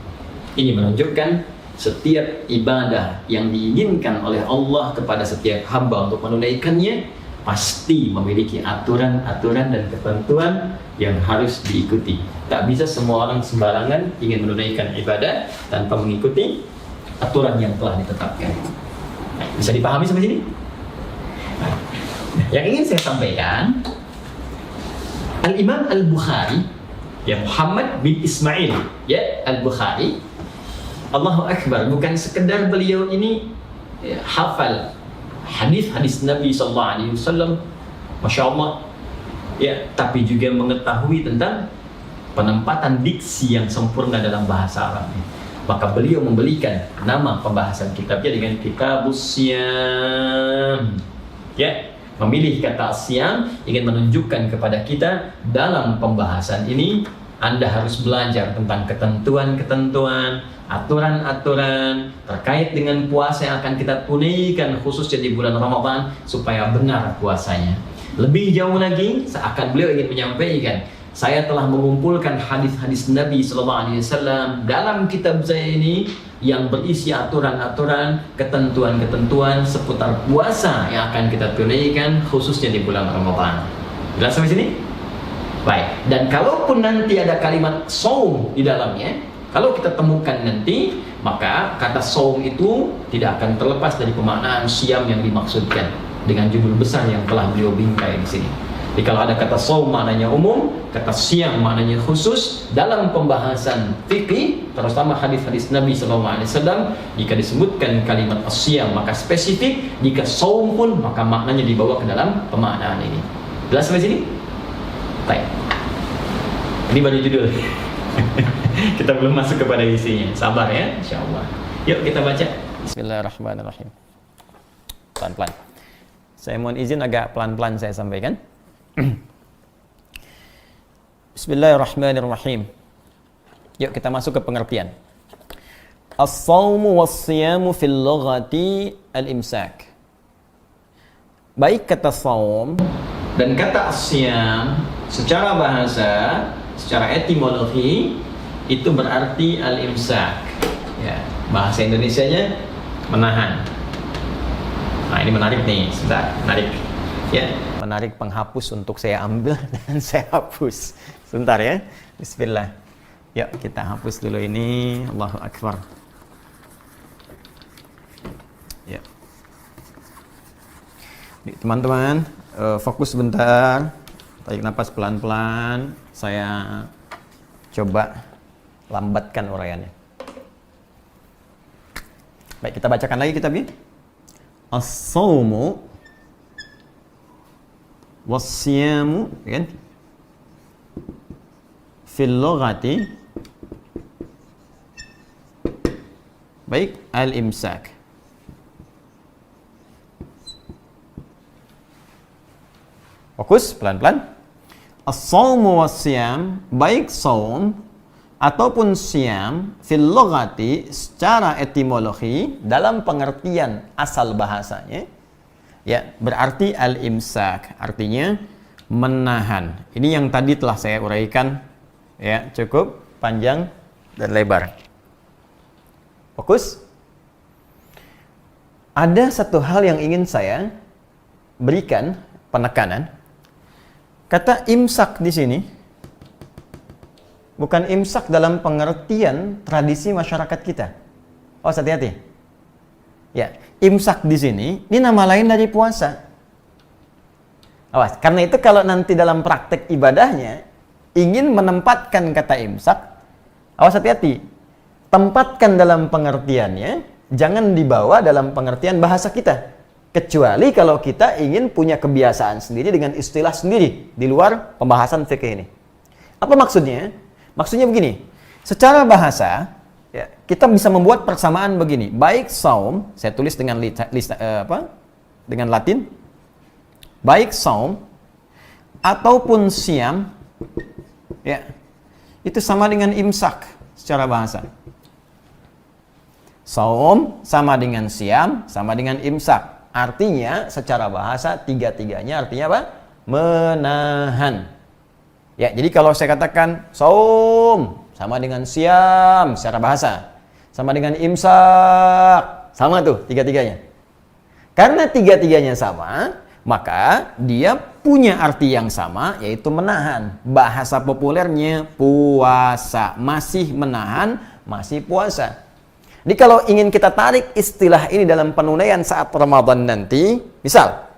Ini menunjukkan setiap ibadah yang diinginkan oleh Allah kepada setiap hamba untuk menunaikannya pasti memiliki aturan-aturan dan ketentuan yang harus diikuti. Tak bisa semua orang sembarangan ingin menunaikan ibadah tanpa mengikuti aturan yang telah ditetapkan. Bisa dipahami sampai sini? Yang ingin saya sampaikan, Al-Imam Al-Bukhari, ya Muhammad bin Ismail, ya Al-Bukhari, Allahu Akbar, bukan sekedar beliau ini ya, hafal hadis-hadis Nabi SAW, Masya Allah, ya, tapi juga mengetahui tentang penempatan diksi yang sempurna dalam bahasa Arab. Maka beliau memberikan nama pembahasan kitabnya dengan Kitabus Siyam. Ya, memilih kata siam ingin menunjukkan kepada kita dalam pembahasan ini Anda harus belajar tentang ketentuan-ketentuan, aturan-aturan terkait dengan puasa yang akan kita tunaikan khususnya di bulan Ramadan supaya benar puasanya. Lebih jauh lagi, seakan beliau ingin menyampaikan Saya telah mengumpulkan hadis-hadis Nabi Sallallahu Alaihi Wasallam dalam kitab saya ini yang berisi aturan-aturan, ketentuan-ketentuan seputar puasa yang akan kita tunaikan khususnya di bulan Ramadan. Jelas sampai sini? Baik. Dan kalaupun nanti ada kalimat saum di dalamnya, kalau kita temukan nanti, maka kata saum itu tidak akan terlepas dari pemaknaan siam yang dimaksudkan dengan judul besar yang telah beliau bingkai di sini. Jadi kalau ada kata saum maknanya umum, kata siam maknanya khusus dalam pembahasan fikih, terutama hadis-hadis Nabi SAW, jika disebutkan kalimat as-siam maka spesifik, jika saum pun maka maknanya dibawa ke dalam pemaknaan ini. Jelas sampai sini? Baik. Ini baru judul. Kita belum masuk kepada isinya. Sabar ya, insyaallah. Yuk kita baca. Bismillahirrahmanirrahim. Pelan-pelan. Saya mohon izin agak pelan-pelan saya sampaikan. Bismillahirrahmanirrahim. Yuk kita masuk ke pengertian. As-shaumu was-siyamu fil lughati al-imsak. Baik kata saum dan kata as-siyam secara bahasa, secara etimologi itu berarti al-imsak. Ya, bahasa Indonesianya menahan. Nah, ini menarik nih, sebentar, menarik. Ya, menarik penghapus untuk saya ambil dan saya hapus. Sebentar ya. Bismillah. Yuk kita hapus dulu ini. Allahu Akbar. Ya. Teman-teman, fokus sebentar. Tarik nafas pelan-pelan. Saya coba lambatkan uraiannya. Baik, kita bacakan lagi kitabnya. As-shaumu was-siyamu, kan? Fil lughati, baik, al-imsak. Fokus pelan-pelan. As-shaumu was-siyam, baik saum ataupun siam, fil lughati secara etimologi dalam pengertian asal bahasanya, ya, berarti al-imsak, artinya menahan. Ini yang tadi telah saya uraikan, ya, cukup panjang dan lebar. Fokus. Ada satu hal yang ingin saya berikan penekanan. Kata imsak di sini bukan imsak dalam pengertian tradisi masyarakat kita. Oh, hati-hati. Ya, imsak di sini ini nama lain dari puasa. Awas, karena itu kalau nanti dalam praktek ibadahnya ingin menempatkan kata imsak, awas hati-hati. Tempatkan dalam pengertiannya, jangan dibawa dalam pengertian bahasa kita. Kecuali kalau kita ingin punya kebiasaan sendiri dengan istilah sendiri di luar pembahasan fikih ini. Apa maksudnya? Maksudnya begini, secara bahasa, ya, kita bisa membuat persamaan begini. Baik saum, saya tulis dengan dengan Latin. Baik saum ataupun siam, ya, itu sama dengan imsak secara bahasa. Saum sama dengan siam, sama dengan imsak. Artinya secara bahasa tiga-tiganya artinya apa? Menahan. Ya, jadi kalau saya katakan saum sama dengan siam secara bahasa, sama dengan imsak, sama tuh tiga-tiganya. Karena tiga-tiganya sama, maka dia punya arti yang sama, yaitu menahan. Bahasa populernya puasa, masih menahan, masih puasa. Jadi kalau ingin kita tarik istilah ini dalam penunaian saat Ramadan nanti, misal,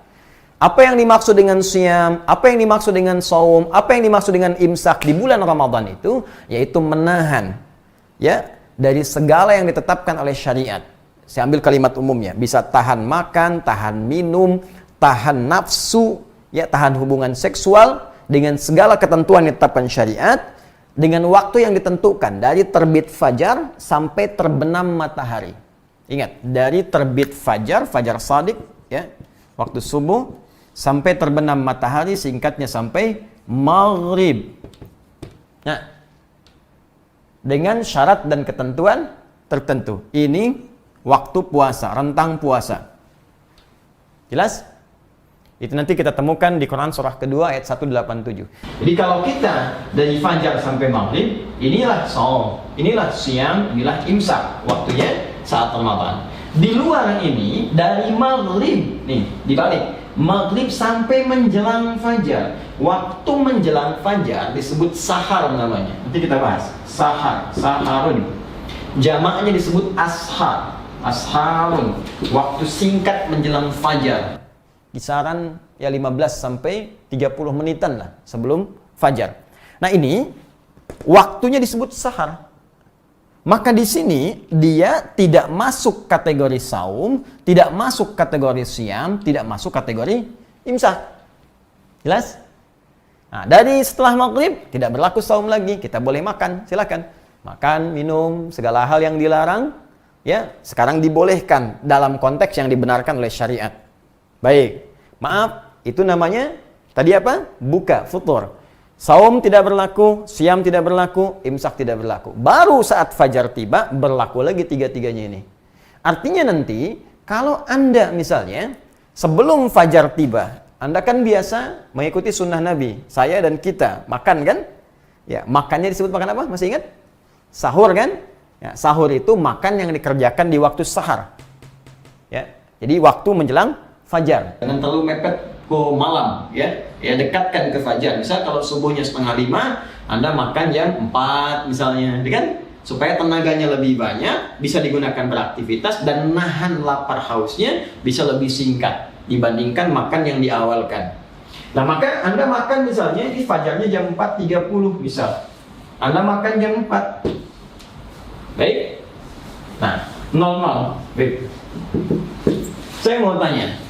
apa yang dimaksud dengan siam, apa yang dimaksud dengan saum, apa yang dimaksud dengan imsak di bulan Ramadan itu, yaitu menahan, ya, dari segala yang ditetapkan oleh syariat. Saya ambil kalimat umumnya, bisa tahan makan, tahan minum, tahan nafsu, ya, tahan hubungan seksual dengan segala ketentuan yang ditetapkan syariat, dengan waktu yang ditentukan dari terbit fajar sampai terbenam matahari. Ingat, dari terbit fajar, fajar shadiq, ya, waktu subuh, sampai terbenam matahari, singkatnya sampai maghrib. Nah, dengan syarat dan ketentuan tertentu. Ini waktu puasa, rentang puasa. Jelas? Itu nanti kita temukan di Quran surah kedua ayat 187. Jadi kalau kita dari fajar sampai maghrib, inilah saum, inilah siang, inilah imsak, waktunya saat Ramadan. Di luar ini dari maghrib, nih dibalik, maghrib sampai menjelang fajar. Waktu menjelang fajar disebut sahar namanya. Nanti kita bahas. Sahar, saharun. Jamaknya disebut ashar, asharun. Waktu singkat menjelang fajar. Kisaran ya 15 sampai 30 menitan lah sebelum fajar. Nah ini waktunya disebut sahar. Maka di sini dia tidak masuk kategori saum, tidak masuk kategori siam, tidak masuk kategori imsak. Jelas? Nah, dari setelah maghrib tidak berlaku saum lagi, kita boleh makan, silakan. Makan, minum, segala hal yang dilarang ya sekarang dibolehkan dalam konteks yang dibenarkan oleh syariat. Baik, maaf, itu namanya tadi apa? Buka, futur. Saum tidak berlaku, siam tidak berlaku, imsak tidak berlaku. Baru saat fajar tiba, berlaku lagi tiga-tiganya ini. Artinya nanti, kalau Anda misalnya, sebelum fajar tiba, Anda kan biasa mengikuti sunnah Nabi. Saya dan kita, makan kan? Ya, makannya disebut makan apa? Masih ingat? Sahur kan? Ya, sahur itu makan yang dikerjakan di waktu sahar. Ya, jadi waktu menjelang fajar. Jangan terlalu mepet ke malam, ya dekatkan ke fajar. Misal kalau subuhnya 4:30, Anda makan jam 4 misalnya, kan? Supaya tenaganya lebih banyak, bisa digunakan beraktivitas dan nahan lapar hausnya bisa lebih singkat dibandingkan makan yang diawalkan. Nah maka Anda makan misalnya di fajarnya jam 4:30 misal, Anda makan jam 4. Baik. Nah 00. Baik. Saya mau tanya.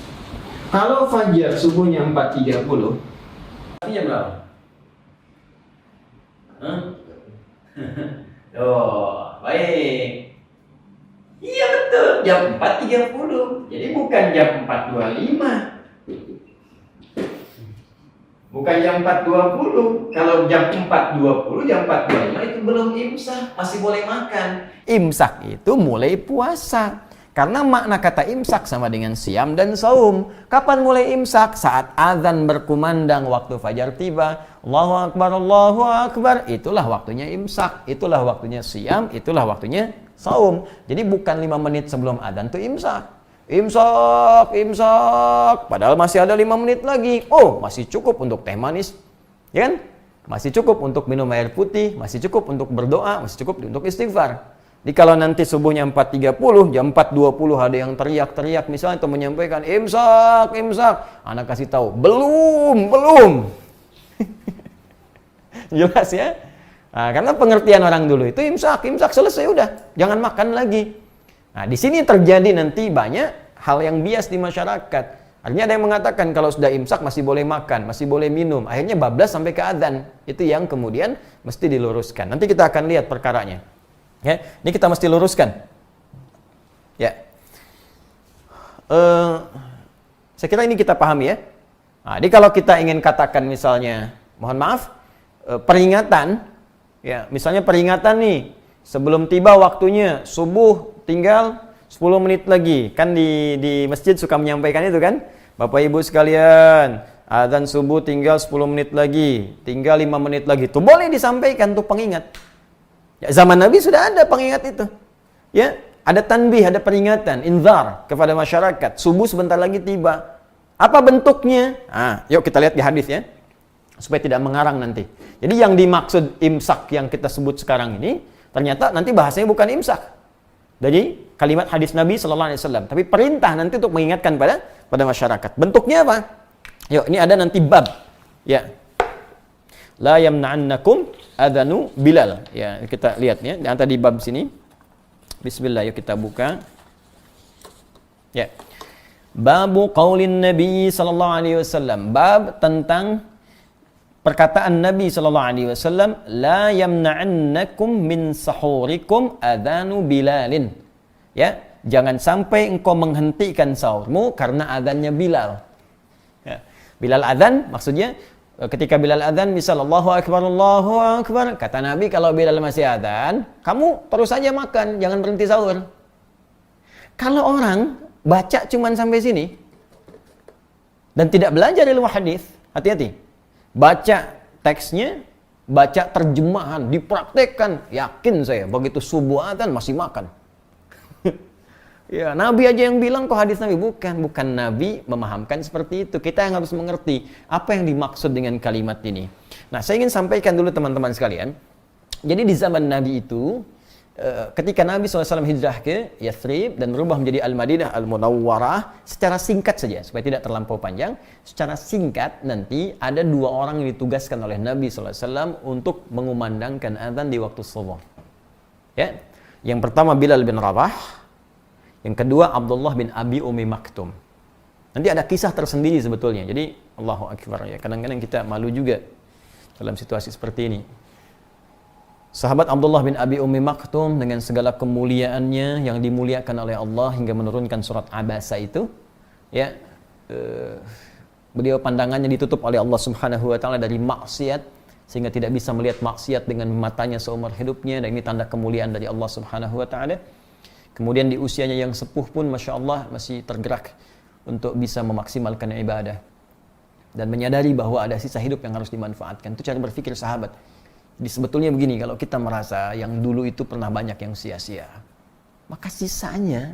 Kalau fajar subuhnya 4:30, jam berapa? Oh, baik. Iya betul, jam 4:30. Jadi bukan jam 4:25. Bukan jam 4:20. Kalau jam 4:20, jam 4:25 itu belum imsak, masih boleh makan. Imsak itu mulai puasa. Karena makna kata imsak sama dengan siam dan saum. Kapan mulai imsak? Saat azan berkumandang waktu fajar tiba. Allahu Akbar, Allahu Akbar. Itulah waktunya imsak. Itulah waktunya siam. Itulah waktunya saum. Jadi bukan 5 menit sebelum azan itu imsak. Imsak, imsak. Padahal masih ada 5 menit lagi. Oh, masih cukup untuk teh manis. Ya kan? Masih cukup untuk minum air putih. Masih cukup untuk berdoa. Masih cukup untuk istighfar. Jadi kalau nanti subuhnya 4:30, jam 4:20 ada yang teriak-teriak misalnya atau menyampaikan imsak, imsak. Anak kasih tahu, belum. Jelas ya? Nah, karena pengertian orang dulu itu imsak selesai udah, jangan makan lagi. Nah, di sini terjadi nanti banyak hal yang bias di masyarakat. Artinya ada yang mengatakan kalau sudah imsak masih boleh makan, masih boleh minum. Akhirnya bablas sampai ke adzan. Itu yang kemudian mesti diluruskan. Nanti kita akan lihat perkaranya. Ya, ini kita mesti luruskan. Ya, saya kira ini kita pahami ya. Nah, jadi kalau kita ingin katakan misalnya, mohon maaf, peringatan, ya, misalnya peringatan nih, sebelum tiba waktunya subuh tinggal 10 menit lagi, kan di masjid suka menyampaikan itu kan, Bapak Ibu sekalian, azan subuh tinggal 10 menit lagi, tinggal 5 menit lagi, itu boleh disampaikan tuh pengingat. Ya, zaman Nabi sudah ada pengingat itu. Ya, ada tanbih, ada peringatan, inzar kepada masyarakat. Subuh sebentar lagi tiba. Apa bentuknya? Yuk kita lihat di hadis ya. Supaya tidak mengarang nanti. Jadi yang dimaksud imsak yang kita sebut sekarang ini, ternyata nanti bahasanya bukan imsak. Jadi kalimat hadis Nabi SAW. Tapi perintah nanti untuk mengingatkan pada masyarakat. Bentuknya apa? Yuk, ini ada nanti bab. Ya. La yamna'annakum adanu Bilal. Ya, kita lihat ya, nanti di bab sini. Bismillah, yuk kita buka. Ya. Babu qaulin Nabi sallallahu alaihi wasallam. Bab tentang perkataan Nabi sallallahu alaihi wasallam, la yamna'annakum min sahurikum adanu Bilalin. Ya, jangan sampai engkau menghentikan sahurmu karena adzannya Bilal. Ya. Bilal adzan maksudnya ketika Bilal adzan, misal Allahu Akbar, kata Nabi kalau Bilal masih adzan, kamu terus saja makan, jangan berhenti sahur. Kalau orang baca cuman sampai sini, Dan tidak belajar ilmu hadis, hati-hati. Baca teksnya, baca terjemahan, dipraktekkan. Yakin saya, begitu subuh adzan masih makan. Ya, Nabi aja yang bilang kok hadis Nabi. Bukan Nabi memahamkan seperti itu. Kita yang harus mengerti apa yang dimaksud dengan kalimat ini. Nah, saya ingin sampaikan dulu teman-teman sekalian. Jadi di zaman Nabi itu, ketika Nabi SAW hijrah ke Yathrib dan berubah menjadi Al-Madinah Al-Munawwarah, secara singkat saja, supaya tidak terlampau panjang, secara singkat nanti ada 2 orang yang ditugaskan oleh Nabi SAW untuk mengumandangkan azan di waktu subuh. Ya. Yang pertama Bilal bin Rabah, yang kedua Abdullah bin Abi Ummi Maktum. Nanti ada kisah tersendiri sebetulnya. Jadi Allahu Akbar ya. Kadang-kadang kita malu juga dalam situasi seperti ini. Sahabat Abdullah bin Abi Ummi Maktum dengan segala kemuliaannya yang dimuliakan oleh Allah hingga menurunkan surat Abasa itu, ya, beliau pandangannya ditutup oleh Allah Subhanahu wa taala dari maksiat sehingga tidak bisa melihat maksiat dengan matanya seumur hidupnya, dan ini tanda kemuliaan dari Allah Subhanahu wa taala. Kemudian di usianya yang sepuh pun Masya Allah masih tergerak untuk bisa memaksimalkan ibadah dan menyadari bahwa ada sisa hidup yang harus dimanfaatkan. Itu cara berpikir sahabat. Jadi sebetulnya begini, kalau kita merasa yang dulu itu pernah banyak yang sia-sia, maka sisanya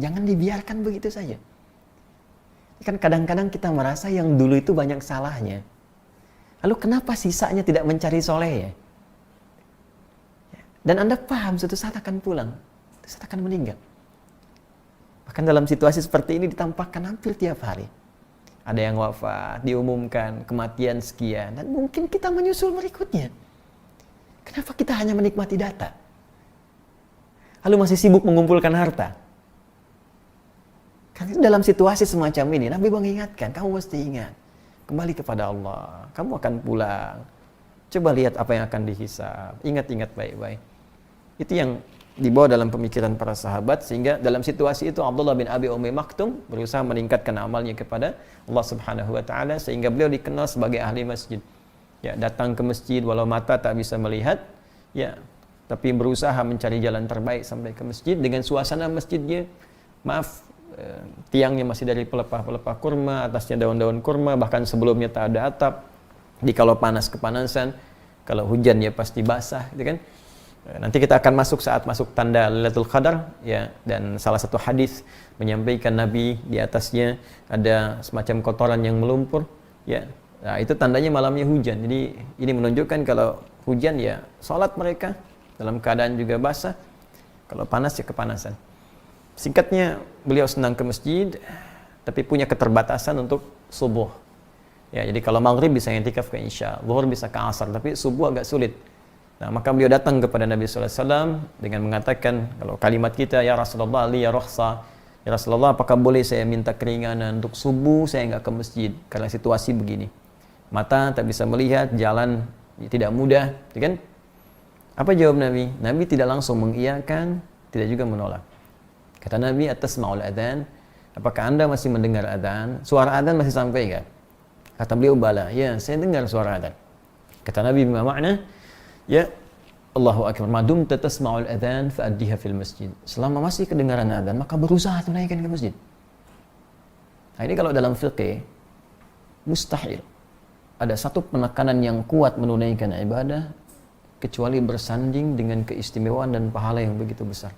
jangan dibiarkan begitu saja. Kan kadang-kadang kita merasa yang dulu itu banyak salahnya. Lalu kenapa sisanya tidak mencari soleh ya? Dan Anda paham suatu saat akan pulang, suatu saat akan meninggal. Bahkan dalam situasi seperti ini ditampakkan hampir tiap hari. Ada yang wafat, diumumkan kematian sekian, dan mungkin kita menyusul berikutnya. Kenapa kita hanya menikmati data? Lalu masih sibuk mengumpulkan harta? Karena dalam situasi semacam ini, Nabi mengingatkan, kamu mesti ingat, kembali kepada Allah, kamu akan pulang. Coba lihat apa yang akan dihisab, ingat-ingat baik-baik. Itu yang dibawa dalam pemikiran para sahabat, sehingga dalam situasi itu Abdullah bin Abi Ummi Maktum berusaha meningkatkan amalnya kepada Allah Subhanahu wa taala sehingga beliau dikenal sebagai ahli masjid. Ya, datang ke masjid walau mata tak bisa melihat, ya, tapi berusaha mencari jalan terbaik sampai ke masjid dengan suasana masjidnya. Tiangnya masih dari pelepah-pelepah kurma, atasnya daun-daun kurma, bahkan sebelumnya tak ada atap. Di kalau panas kepanasan, kalau hujan ya pasti basah, gitu kan? Nanti kita akan masuk saat masuk tanda Lailatul Qadar, ya, dan salah satu hadis menyampaikan Nabi di atasnya ada semacam kotoran yang melumpur, ya. Nah, itu tandanya malamnya hujan. Jadi ini menunjukkan kalau hujan ya salat mereka dalam keadaan juga basah, kalau panas ya kepanasan. Singkatnya, beliau senang ke masjid tapi punya keterbatasan untuk subuh. Ya, jadi kalau maghrib bisa i'tikaf ke isya, zuhur bisa ke asar, tapi subuh agak sulit. Nah, maka beliau datang kepada Nabi sallallahu alaihi wasallam dengan mengatakan, kalau kalimat kita, ya Rasulullah, li ya rukhsah. Ya Rasulullah, apakah boleh saya minta keringanan untuk subuh saya enggak ke masjid karena situasi begini. Mata tak bisa melihat, jalan tidak mudah, kan? Apa jawab Nabi? Nabi tidak langsung mengiyakan, tidak juga menolak. Kata Nabi, atasma'ul adzan? Apakah Anda masih mendengar adzan? Suara adzan masih sampai enggak? Kata beliau, bala. Ya, saya dengar suara adzan. Kata Nabi, bima makna? Ya, Allahu Akbar, madum tasma'ul adzan fa'addiha fil masjid. Selama masih kedengaran adzan, maka berusaha tunaikan ke masjid. Nah, ini kalau dalam fiqh mustahil ada satu penekanan yang kuat menunaikan ibadah kecuali bersanding dengan keistimewaan dan pahala yang begitu besar.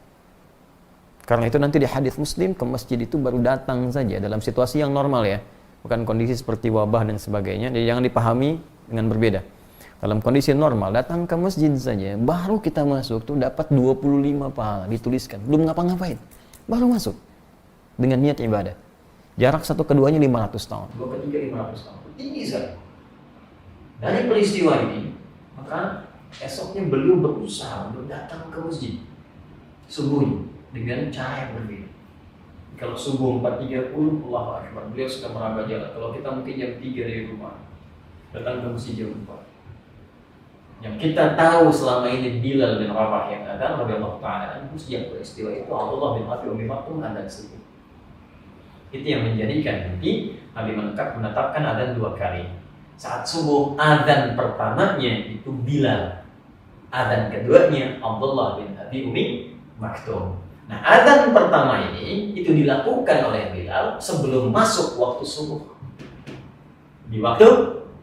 Karena itu nanti di hadis Muslim, ke masjid itu baru datang saja dalam situasi yang normal ya, bukan kondisi seperti wabah dan sebagainya. Jadi jangan dipahami dengan berbeda. Dalam kondisi normal, datang ke masjid saja, baru kita masuk tuh dapat 25 pahala dituliskan. Belum ngapa-ngapain, baru masuk dengan niat ibadah. Jarak satu keduanya 500 tahun. Dua ketiga 500 tahun. Tinggi sekali. Dari peristiwa ini, maka esoknya beliau berusaha untuk datang ke masjid subuh dengan cara yang berbeda. Kalau subuh 4.30, Allahu Akbar, beliau sudah meraba jalan. Kalau kita mungkin jam 3 dari rumah, datang ke masjid jam 4. Yang kita tahu selama ini Bilal bin Rabah yang adzan radhiyallahu ta'ala anhu, yang peristiwa itu Abdullah bin Abi Ummi Maktum adzan sendiri. Itu yang menjadikan nanti Nabi menetapkan adzan 2 kali. Saat subuh adzan pertamanya itu Bilal, adzan keduanya Abdullah bin Abi Ummi Maktum. Nah, adzan pertama ini itu dilakukan oleh Bilal sebelum masuk waktu subuh. Di waktu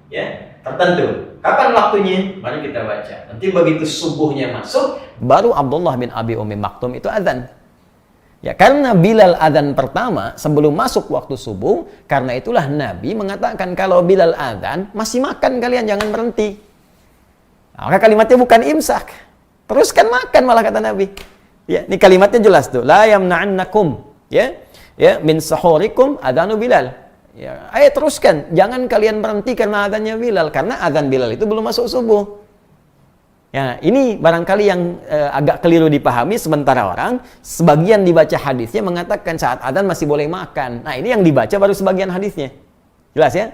ya tertentu. Kapan waktunya? Mari kita baca. Nanti begitu subuhnya masuk, baru Abdullah bin Abi Ummi Maktum itu adzan. Ya, karena Bilal adzan pertama sebelum masuk waktu subuh, karena itulah Nabi mengatakan kalau Bilal adzan, masih makan kalian, jangan berhenti. Nah, maka kalimatnya bukan imsak. Teruskan makan malah kata Nabi. Ya, ini kalimatnya jelas tuh. La yamna'annakum ya min sahurikum adzanu Bilal. Ya, ayo teruskan, jangan kalian berhenti karena adzannya Bilal, karena adzan Bilal itu belum masuk subuh. Ya, ini barangkali yang agak keliru dipahami sementara orang sebagian dibaca hadisnya mengatakan saat adzan masih boleh makan. Nah, ini yang dibaca baru sebagian hadisnya. Jelas ya?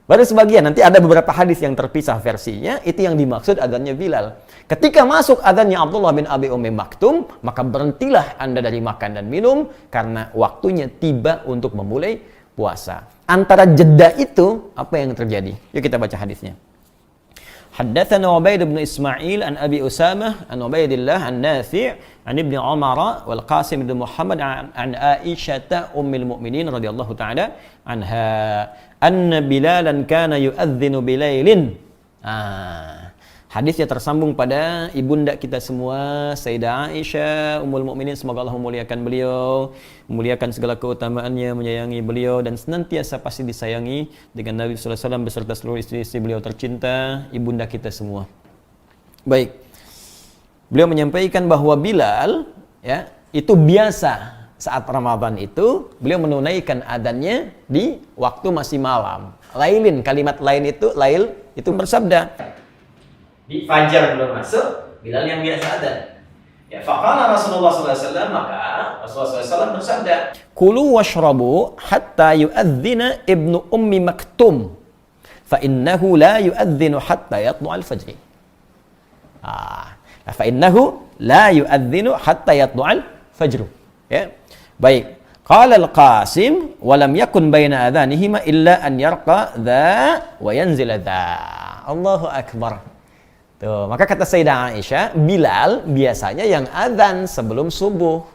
Baru sebagian, nanti ada beberapa hadis yang terpisah versinya, itu yang dimaksud adzannya Bilal. Ketika masuk adzannya Abdullah bin Abi Ummi Maktum, maka berhentilah Anda dari makan dan minum karena waktunya tiba untuk memulai puasa. Antara jeda itu apa yang terjadi? Yuk kita baca hadisnya. Haddatsana Ubaid bin Ismail an Abi Usamah an Ubaidillah an Nafi' an Ibnu Umar wal Qasim bin Muhammad an Aisyah ummul mukminin radhiyallahu taala anha anna Bilalan kana yu'adzinu bilailin. Hadisnya tersambung pada ibunda kita semua, Sayyidah Aisyah, Ummul Mukminin, semoga Allah memuliakan beliau, memuliakan segala keutamaannya, menyayangi beliau dan senantiasa pasti disayangi dengan Nabi sallallahu alaihi wasallam beserta seluruh istri-istri beliau tercinta, ibunda kita semua. Baik. Beliau menyampaikan bahwa Bilal ya, itu biasa saat Ramadan itu beliau menunaikan adzannya di waktu masih malam. Lailin, kalimat lain itu lail itu bersabda di fajar belum masuk, Bilal yang biasa adzan. Ya, faqala Rasulullah sallallahu alaihi wasallam, maka Rasulullah sallallahu alaihi wasallam bersabda, "Kulu washrabu hatta yu'adzina Ibnu Ummi Maktum, fa innahu la yu'adzinu hatta yatlu'al fajr." Fa innahu la yu'adzinu hatta yatlu'al fajr. Ya. Baik. Qala al-Qasim wa lam yakun baina adhanihima illa an yarqa dha wa yanzila dha. Allahu akbar. Tuh, maka kata Sayyidah Aisyah, Bilal biasanya yang adzan sebelum subuh.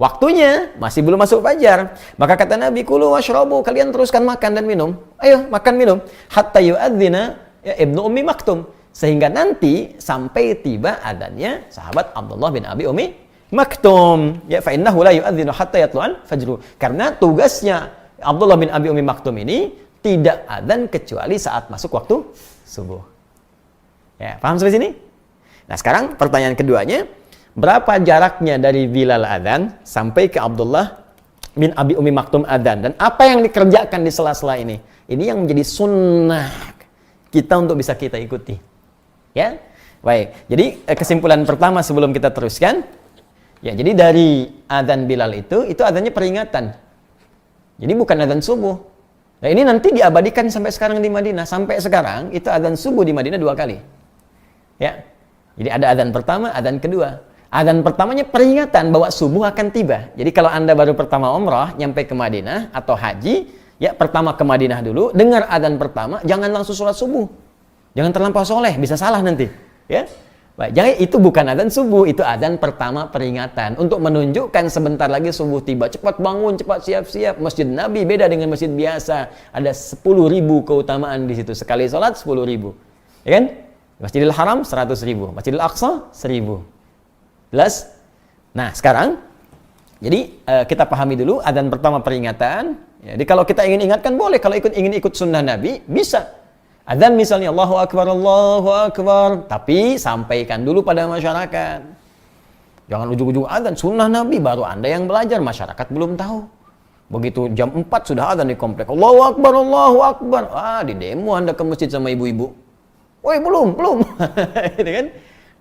Waktunya masih belum masuk fajar. Maka kata Nabi, kulu washrabu, kalian teruskan makan dan minum. Ayo, makan minum. Hatta yu'adzina ya Ibnu Ummi Maktum. Sehingga nanti sampai tiba adzannya sahabat Abdullah bin Abi Ummi Maktum. Ya, fa innahu la yu'adzinu hatta yatlu'al fajr. Karena tugasnya Abdullah bin Abi Ummi Maktum ini tidak adzan kecuali saat masuk waktu subuh. Ya, paham sampai sini? Nah, sekarang pertanyaan keduanya, berapa jaraknya dari Bilal adzan sampai ke Abdullah bin Abi Ummi Maktum adzan, dan apa yang dikerjakan di sela-sela ini? Ini yang menjadi sunnah kita untuk bisa kita ikuti. Ya, baik. Jadi kesimpulan pertama sebelum kita teruskan, ya, jadi dari adzan Bilal itu adzannya peringatan. Jadi bukan adzan subuh. Nah, ini nanti diabadikan sampai sekarang di Madinah. Sampai sekarang itu adzan subuh di Madinah 2 kali. Ya, jadi ada adzan pertama, adzan kedua. Adzan pertamanya peringatan bahwa subuh akan tiba. Jadi kalau Anda baru pertama umrah, nyampe ke Madinah atau haji, ya pertama ke Madinah dulu, dengar adzan pertama, jangan langsung sholat subuh. Jangan terlampau soleh, bisa salah nanti. Ya, baik, jangan, itu bukan adzan subuh, itu adzan pertama peringatan untuk menunjukkan sebentar lagi subuh tiba. Cepat bangun, cepat siap-siap. Masjid Nabi beda dengan masjid biasa. Ada 10.000 keutamaan di situ. Sekali sholat 10.000, ya kan? Masjidil Haram 100.000, Masjidil Aqsa 1.000. Jelas? Nah, sekarang jadi kita pahami dulu adzan pertama peringatan. Jadi kalau kita ingin ingatkan boleh, kalau ingin ikut sunnah Nabi bisa. Adzan misalnya Allahu Akbar, tapi sampaikan dulu pada masyarakat. Jangan ujung-ujung adzan sunnah Nabi baru Anda yang belajar, masyarakat belum tahu. Begitu jam 4 sudah adzan di komplek. Allahu Akbar. Di demo Anda ke masjid sama ibu-ibu. Woi, belum. Gitu kan?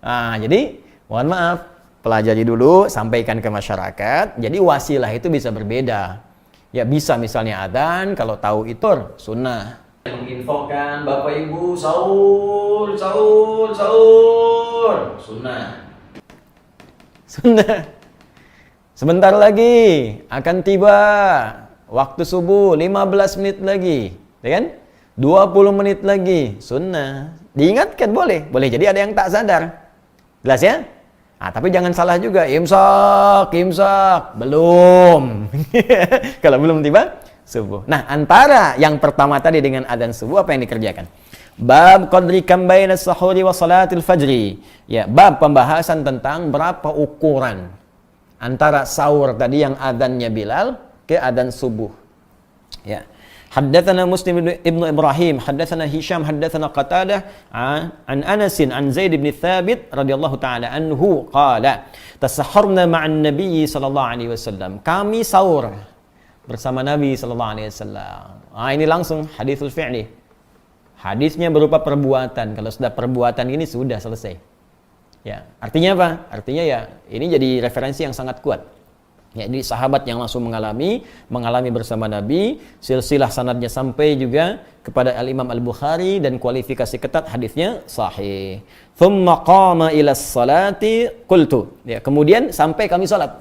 Nah, jadi mohon maaf, pelajari dulu, sampaikan ke masyarakat. Jadi wasilah itu bisa berbeda. Ya bisa misalnya adzan, kalau tahu itu sunnah. Menginfokan Bapak Ibu sahur. Sunnah. Sebentar lagi akan tiba waktu subuh, 15 menit lagi, ya kan? 20 menit lagi, sunnah. Diingatkan boleh jadi ada yang tak sadar. Jelas ya? Tapi jangan salah juga, imsak, belum. Kalau belum tiba subuh. Nah, antara yang pertama tadi dengan adzan subuh apa yang dikerjakan? Bab qadri kam baina sahuri wa salatil fajri. Ya, bab pembahasan tentang berapa ukuran antara sahur tadi yang adzannya Bilal ke adzan subuh. Ya. Haddatsana Muslim ibnu Ibrahim, haddatsana Hisham, haddatsana Qatadah an Anas an Zaid bin Thabit radhiyallahu taala anhu qala tasahharna ma'an Nabi sallallahu alaihi wasallam. Kami sahur bersama Nabi sallallahu alaihi wasallam. Ini langsung haditsul fi'li. Hadisnya berupa perbuatan. Kalau sudah perbuatan ini sudah selesai. Ya, artinya apa? Artinya ya ini jadi referensi yang sangat kuat. Ya, jadi sahabat yang langsung mengalami bersama Nabi, silsilah sanadnya sampai juga kepada Al-Imam Al-Bukhari dan kualifikasi ketat hadisnya sahih. Thumma qama ila salati qultu. Ya, kemudian sampai kami salat.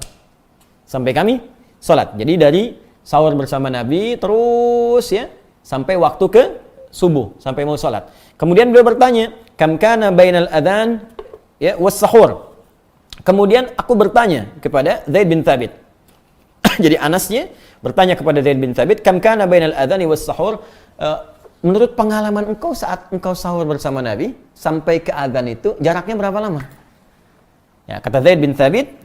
Jadi dari sahur bersama Nabi terus ya sampai waktu ke subuh, sampai mau salat. Kemudian beliau bertanya, "Kam kana bainal adzan ya was sahur?" Kemudian aku bertanya kepada Zaid bin Thabit. Jadi Anasnya bertanya kepada Zaid bin Thabit, "Kam kana bainal adzani was sahur?" Menurut pengalaman engkau saat engkau sahur bersama Nabi sampai ke adzan itu jaraknya berapa lama? Ya, kata Zaid bin Thabit,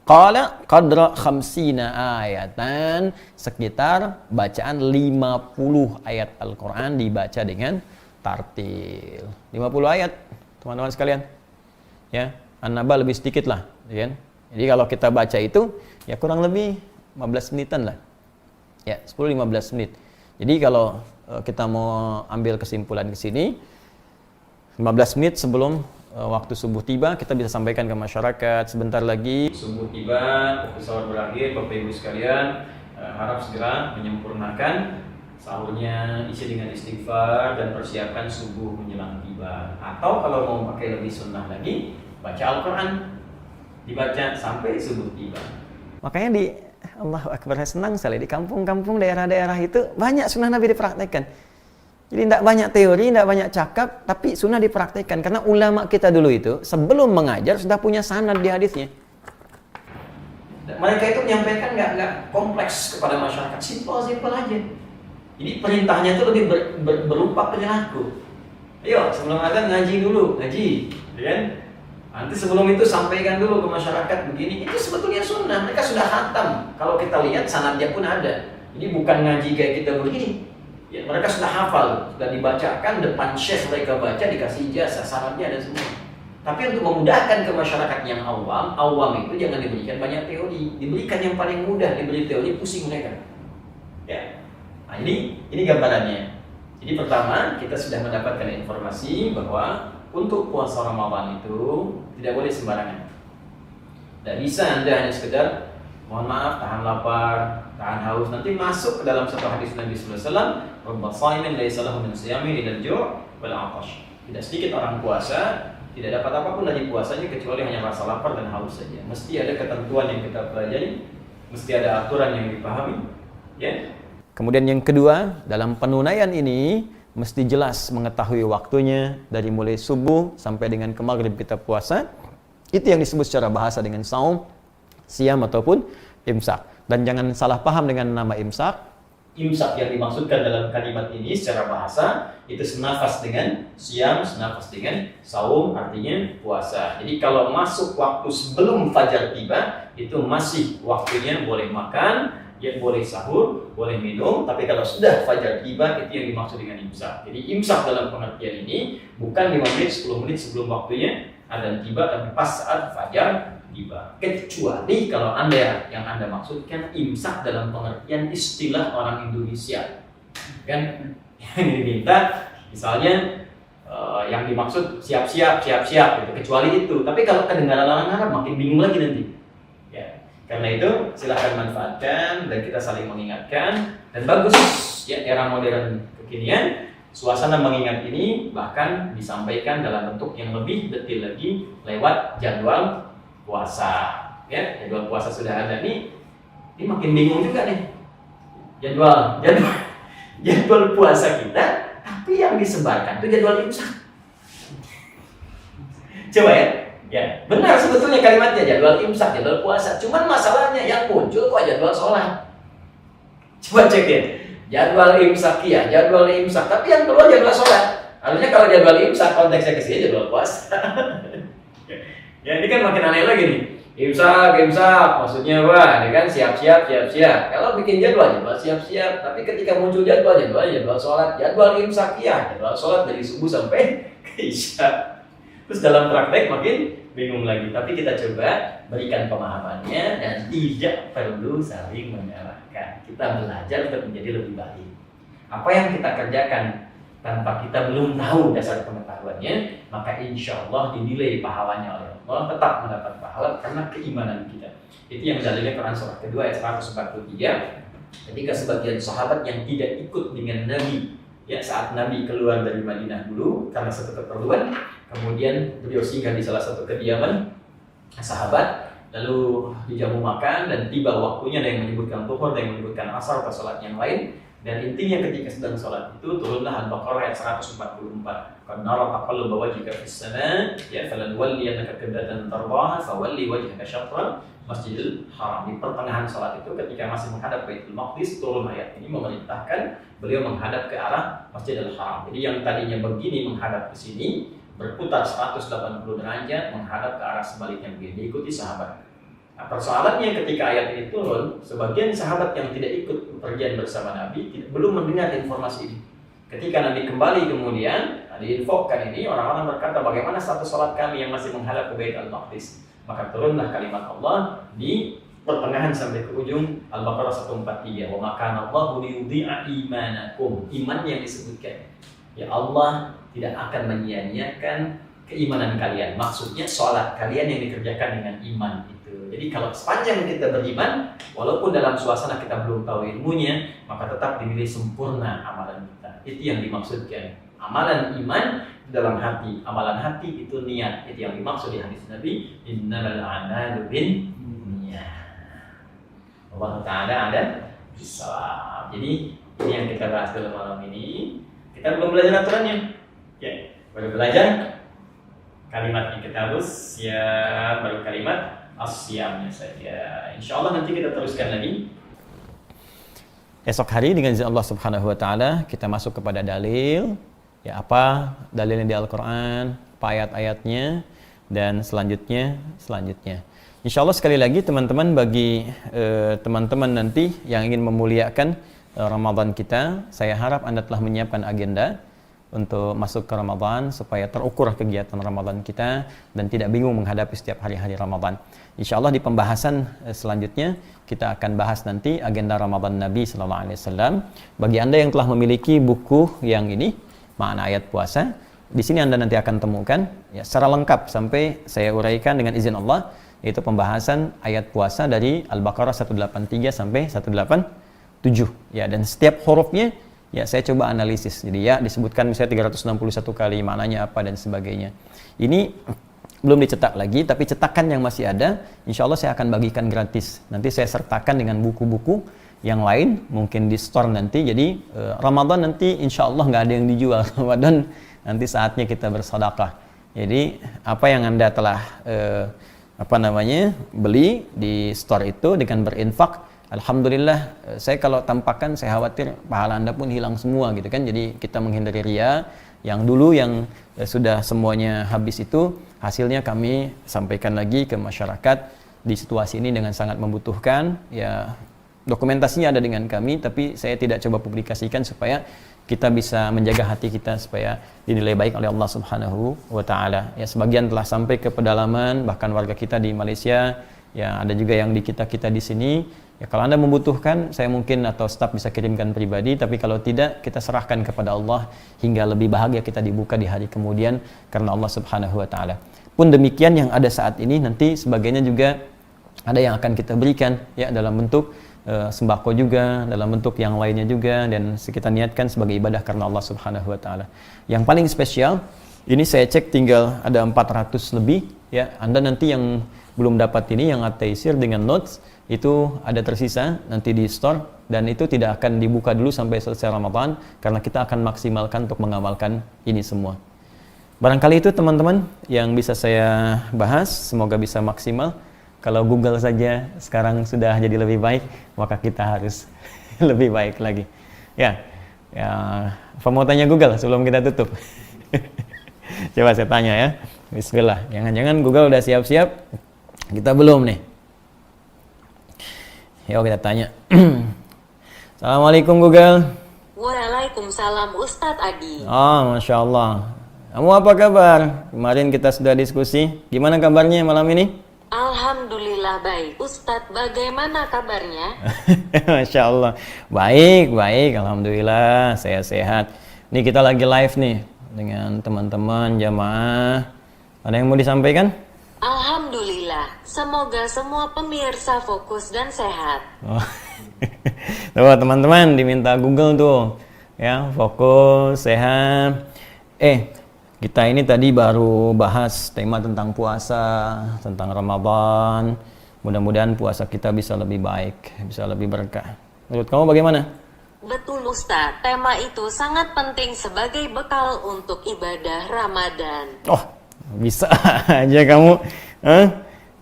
qala qadra 50 ayatan, sekitar bacaan 50 ayat Al-Qur'an dibaca dengan tartil. 50 ayat, teman-teman sekalian. Ya, An-Naba lebih sedikit lah, ya kan? Jadi kalau kita baca itu ya kurang lebih 15 menitan lah. Ya, 10-15 menit. Jadi kalau kita mau ambil kesimpulan ke sini 15 menit sebelum waktu subuh tiba kita bisa sampaikan ke masyarakat sebentar lagi subuh tiba, waktu sahur berakhir. Bapak Ibu sekalian, harap segera menyempurnakan sahurnya, isi dengan istighfar dan persiapkan subuh menjelang tiba. Atau kalau mau pakai lebih sunnah lagi, baca Al-Qur'an, dibaca sampai subuh tiba. Makanya di Allahu Akbar, saya senang sekali di kampung-kampung daerah-daerah itu banyak sunnah Nabi dipraktekkan. Jadi tidak banyak teori, tidak banyak cakap, tapi sunnah dipraktekkan. Karena ulama kita dulu itu sebelum mengajar sudah punya sanad di hadisnya. Mereka itu menyampaikan nggak kompleks kepada masyarakat, simpel aja. Jadi perintahnya itu lebih berupa perilaku. Ayo sebelum azan ngaji dulu, ya kan? Nanti sebelum itu sampaikan dulu ke masyarakat begini. Itu sebetulnya sunnah. Mereka sudah khatam. Kalau kita lihat sanadnya pun ada. Ini bukan ngaji kayak kita begini. Ya, mereka sudah hafal, sudah dibacakan depan syekh, mereka baca, dikasih ijazah, sanadnya ada semua. Tapi untuk memudahkan ke masyarakat yang awam itu jangan diberikan banyak teori. Diberikan yang paling mudah, diberi teori pusing mereka. Ya. Nah, ini gambarannya. Jadi pertama, kita sudah mendapatkan informasi bahwa untuk puasa Ramadan itu tidak boleh sembarangan. Tidak bisa Anda hanya sekedar mohon maaf tahan lapar, tahan haus, nanti masuk ke dalam satu hadis Nabi sallallahu alaihi wasallam, "Rubba shaimin laisa lahu min siyami illa al-ju' wal 'atash." Tidak sedikit orang puasa tidak dapat apapun dari puasanya kecuali hanya rasa lapar dan haus saja. Mesti ada ketentuan yang kita pelajari, mesti ada aturan yang dipahami, ya. Kemudian yang kedua, dalam penunaian ini mesti jelas mengetahui waktunya dari mulai subuh sampai dengan ke maghrib kita puasa. Itu yang disebut secara bahasa dengan saum, siam ataupun imsak. Dan jangan salah paham dengan nama imsak. Imsak yang dimaksudkan dalam kalimat ini secara bahasa itu senafas dengan siam, senafas dengan saum, artinya puasa. Jadi kalau masuk waktu sebelum fajar tiba, itu masih waktunya boleh makan, ya boleh sahur, boleh minum, tapi kalau sudah fajar tiba itu yang dimaksud dengan imsak. Jadi imsak dalam pengertian ini bukan 5 menit, 10 menit sebelum waktunya adzan tiba, tapi pas saat fajar tiba. Kecuali kalau yang Anda maksudkan imsak dalam pengertian istilah orang Indonesia. Kan yang diminta misalnya yang dimaksud siap-siap gitu. Kecuali itu. Tapi kalau kedengaran orang Arab makin bingung lagi nanti. Karena itu silahkan manfaatkan dan kita saling mengingatkan, dan bagus ya era modern kekinian suasana mengingat ini bahkan disampaikan dalam bentuk yang lebih detail lagi lewat jadwal puasa. Ya, jadwal puasa sudah ada nih. Ini makin bingung juga nih. Jadwal puasa kita, tapi yang disebarkan itu jadwal imsak. Coba ya, Ya, benar sebetulnya kalimatnya jadwal imsak, jadwal puasa. Cuman masalahnya yang muncul kok jadwal sholat. Coba cek ya, jadwal imsak ya, jadwal imsak. Tapi yang keluar jadwal sholat. Harusnya kalau jadwal imsak konteksnya ke sini jadwal puasa. Ya ini kan makin aneh lagi nih. Imsak, maksudnya apa? Ini kan siap-siap. Kalau bikin jadwal siap-siap. Tapi ketika muncul jadwal sholat, jadwal imsak ya, jadwal sholat dari subuh sampai ke isya. Terus dalam praktek makin bingung lagi. Tapi kita coba berikan pemahamannya dan tidak perlu saling menyalahkan. Kita belajar untuk menjadi lebih baik. Apa yang kita kerjakan tanpa kita belum tahu dasar pengetahuannya, maka insya Allah dinilai pahalanya oleh Allah, tetap mendapat pahala karena keimanan kita. Itu yang dalilnya Quran surah kedua ayat 143. Ketika sebagian sahabat yang tidak ikut dengan Nabi, ya saat Nabi keluar dari Madinah dulu karena satu keperluan, kemudian beliau singgah di salah satu kediaman sahabat, lalu dijamu makan dan tiba waktunya, ada yang menyebutkan zuhur, ada yang menyebutkan asar atau salat yang lain. Dan intinya ketika sedang sholat itu turunlah Al-Baqarah ayat 144. Qad nara taqalluba wajhika fis sama' ya falanwalliyannaka qiblatan tardaha fawalli wajhaka syatral Masjidil Haram. Di pertengahan sholat itu ketika masih menghadap Baitul Maqdis, turun ayat ini memerintahkan beliau menghadap ke arah Masjidil Haram. Jadi yang tadinya begini menghadap ke sini, berputar 180 derajat menghadap ke arah sebaliknya begini, diikuti sahabat. Nah, persoalannya ketika ayat ini turun, sebagian sahabat yang tidak ikut pergian bersama Nabi belum mendengar informasi ini. Ketika Nabi kembali kemudian diinfokan ini, orang-orang berkata, bagaimana status sholat kami yang masih menghadap ke Bait Al-Maqdis? Maka turunlah kalimat Allah di pertengahan sampai ke ujung Al-Baqarah 143. Wa ma kana Allahu liyudhi'a imanakum. Iman yang disebutkan, ya Allah tidak akan menyia-nyiakan keimanan kalian. Maksudnya sholat kalian yang dikerjakan dengan iman itu. Jadi kalau sepanjang kita beriman, walaupun dalam suasana kita belum tahu ilmunya, maka tetap dinilai sempurna amalan kita. Itu yang dimaksudkan. Amalan iman dalam hati, amalan hati itu niat. Itu yang dimaksud di hadis Nabi, innamal a'malu binniyat. Allah Ta'ala ada bisawab. Jadi ini yang kita bahas dalam malam ini. Kita belum belajar aturannya. Ya, baru belajar kalimat yang kita harus, ya baru kalimat asyamnya saja. Insya Allah nanti kita teruskan lagi. Esok hari dengan izin Allah Subhanahu wa taala kita masuk kepada dalil. Ya, apa dalilnya di Al-Qur'an, apa ayat-ayatnya, dan selanjutnya. Insya Allah sekali lagi teman-teman, bagi teman-teman nanti yang ingin memuliakan Ramadan kita, saya harap Anda telah menyiapkan agenda untuk masuk ke Ramadan supaya terukur kegiatan Ramadan kita dan tidak bingung menghadapi setiap hari-hari Ramadan. Insya Allah di pembahasan selanjutnya kita akan bahas nanti agenda Ramadan Nabi Sallallahu Alaihi Wasallam. Bagi Anda yang telah memiliki buku yang ini, makna ayat puasa, di sini Anda nanti akan temukan ya secara lengkap sampai saya uraikan dengan izin Allah, yaitu pembahasan ayat puasa dari Al-Baqarah 183 sampai 187 ya, dan setiap hurufnya ya saya coba analisis. Jadi ya disebutkan misalnya 361 kali, maknanya apa dan sebagainya. Ini belum dicetak lagi, tapi cetakan yang masih ada insya Allah saya akan bagikan gratis. Nanti saya sertakan dengan buku-buku yang lain mungkin di store nanti. Jadi Ramadan nanti insya Allah nggak ada yang dijual. Ramadan nanti saatnya kita bersedekah. Jadi apa yang Anda telah beli di store itu dengan berinfak, alhamdulillah, saya kalau tampakkan saya khawatir pahala Anda pun hilang semua gitu kan. Jadi kita menghindari riya. Yang dulu yang sudah semuanya habis itu hasilnya kami sampaikan lagi ke masyarakat di situasi ini dengan sangat membutuhkan. Ya dokumentasinya ada dengan kami, tapi saya tidak coba publikasikan supaya kita bisa menjaga hati kita supaya dinilai baik oleh Allah Subhanahu wa taala. Ya sebagian telah sampai ke pedalaman, bahkan warga kita di Malaysia, ya ada juga yang di kita di sini. Ya kalau Anda membutuhkan, saya mungkin atau staf bisa kirimkan pribadi, tapi kalau tidak, kita serahkan kepada Allah hingga lebih bahagia kita dibuka di hari kemudian karena Allah Subhanahu wa taala. Pun demikian yang ada saat ini, nanti sebagainya juga ada yang akan kita berikan ya dalam bentuk sembako juga, dalam bentuk yang lainnya juga, dan kita niatkan sebagai ibadah karena Allah Subhanahu wa taala. Yang paling spesial, ini saya cek tinggal ada 400 lebih ya. Anda nanti yang belum dapat ini, yang at-taisir dengan notes itu ada tersisa nanti di store, dan itu tidak akan dibuka dulu sampai selesai Ramadan karena kita akan maksimalkan untuk mengamalkan ini semua. Barangkali itu teman-teman yang bisa saya bahas, semoga bisa maksimal. Kalau Google saja sekarang sudah jadi lebih baik, maka kita harus lebih baik lagi. Ya, apa mau tanya Google sebelum kita tutup? Coba saya tanya ya. Bismillah. Jangan-jangan Google udah siap-siap, kita belum nih. Yuk kita tanya. Assalamualaikum Google. Waalaikumsalam Ustadz Adi. Oh, Masya Allah. Kamu apa kabar? Kemarin kita sudah diskusi. Gimana kabarnya malam ini? Alhamdulillah baik. Ustadz bagaimana kabarnya? Masya Allah. Baik, baik. Alhamdulillah, saya sehat. Ini kita lagi live nih dengan teman-teman jamaah. Ada yang mau disampaikan? Alhamdulillah. Semoga semua pemirsa fokus dan sehat. Oh. Tuh teman-teman diminta Google tuh. Ya, fokus, sehat. Kita ini tadi baru bahas tema tentang puasa, tentang Ramadan. Mudah-mudahan puasa kita bisa lebih baik, bisa lebih berkah. Menurut kamu bagaimana? Betul Ustadz, tema itu sangat penting sebagai bekal untuk ibadah Ramadan. Oh, bisa aja kamu.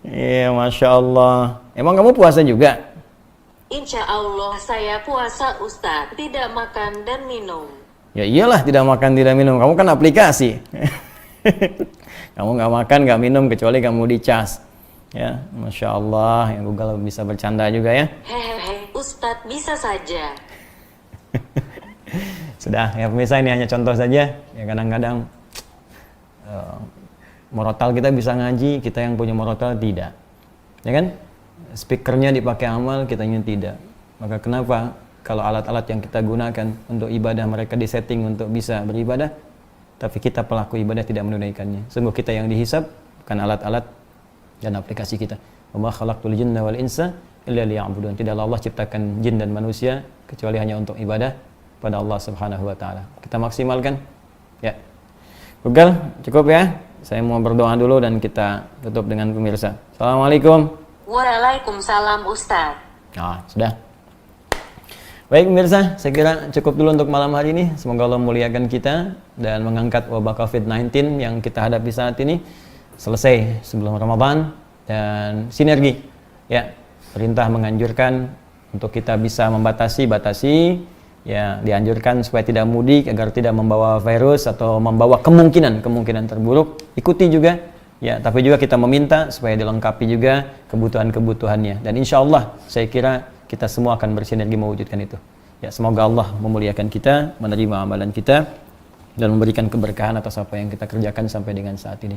Iya, Masya Allah. Emang kamu puasa juga? Insya Allah saya puasa Ustadz, tidak makan dan minum. Ya iyalah, tidak makan tidak minum. Kamu kan aplikasi. Kamu nggak makan nggak minum kecuali kamu dicas. Ya, Masya Allah. Yang Google bisa bercanda juga ya. Hehehe, Ustadz bisa saja. Sudah, ya pemirsa, ini hanya contoh saja. Ya kadang-kadang morotal kita bisa ngaji, kita yang punya morotal tidak. Ya kan? Speakernya dipakai amal, kitanya tidak. Maka kenapa kalau alat-alat yang kita gunakan untuk ibadah mereka disetting untuk bisa beribadah, tapi kita pelaku ibadah tidak menunaikannya? Sungguh kita yang dihisab bukan alat-alat dan aplikasi kita. Wa ma khalaqtul jinna wal insa illa liya'budun. Tidaklah Allah ciptakan jin dan manusia kecuali hanya untuk ibadah pada Allah Subhanahu wa taala. Kita maksimalkan. Ya. Google, cukup ya. Saya mau berdoa dulu dan kita tutup dengan pemirsa. Assalamualaikum. Waalaikumsalam Ustadz. Sudah. Baik pemirsa, saya kira cukup dulu untuk malam hari ini. Semoga Allah memuliakan kita dan mengangkat wabah COVID-19 yang kita hadapi saat ini selesai sebelum Ramadan. Dan sinergi, ya, perintah menganjurkan untuk kita bisa batasi, ya, dianjurkan supaya tidak mudik agar tidak membawa virus atau membawa kemungkinan terburuk. Ikuti juga, ya, tapi juga kita meminta supaya dilengkapi juga kebutuhan-kebutuhannya. Dan insya Allah saya kira kita semua akan bersinergi mewujudkan itu. Ya, semoga Allah memuliakan kita, menerima amalan kita, dan memberikan keberkahan atas apa yang kita kerjakan sampai dengan saat ini.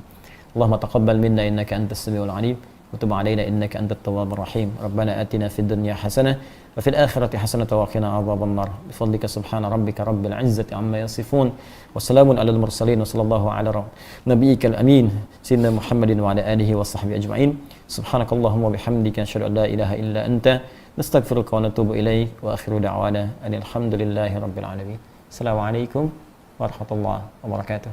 Allahumma taqabbal minna innaka antas samiul alim wa tub alaina innaka antat tawwabur rahim. Rabbana atina fid dunya hasanah wa fil akhirati hasanah wa qina adzaban nar. Bi fadlika subhana rabbika rabbil izzati amma yasifun wa salamun alal mursalin wa sallallahu ala nabiyyikal amin sayyidina Muhammadin wa ala alihi wa sahbihi ajma'in. Subhanakallahumma wa bihamdika asyhadu an la ilaha illa anta nastaghfiruka wa natubu ilaik wa akhiru da'wana alhamdulillahi rabbil alamin. Assalamualaikum warahmatullahi wabarakatuh.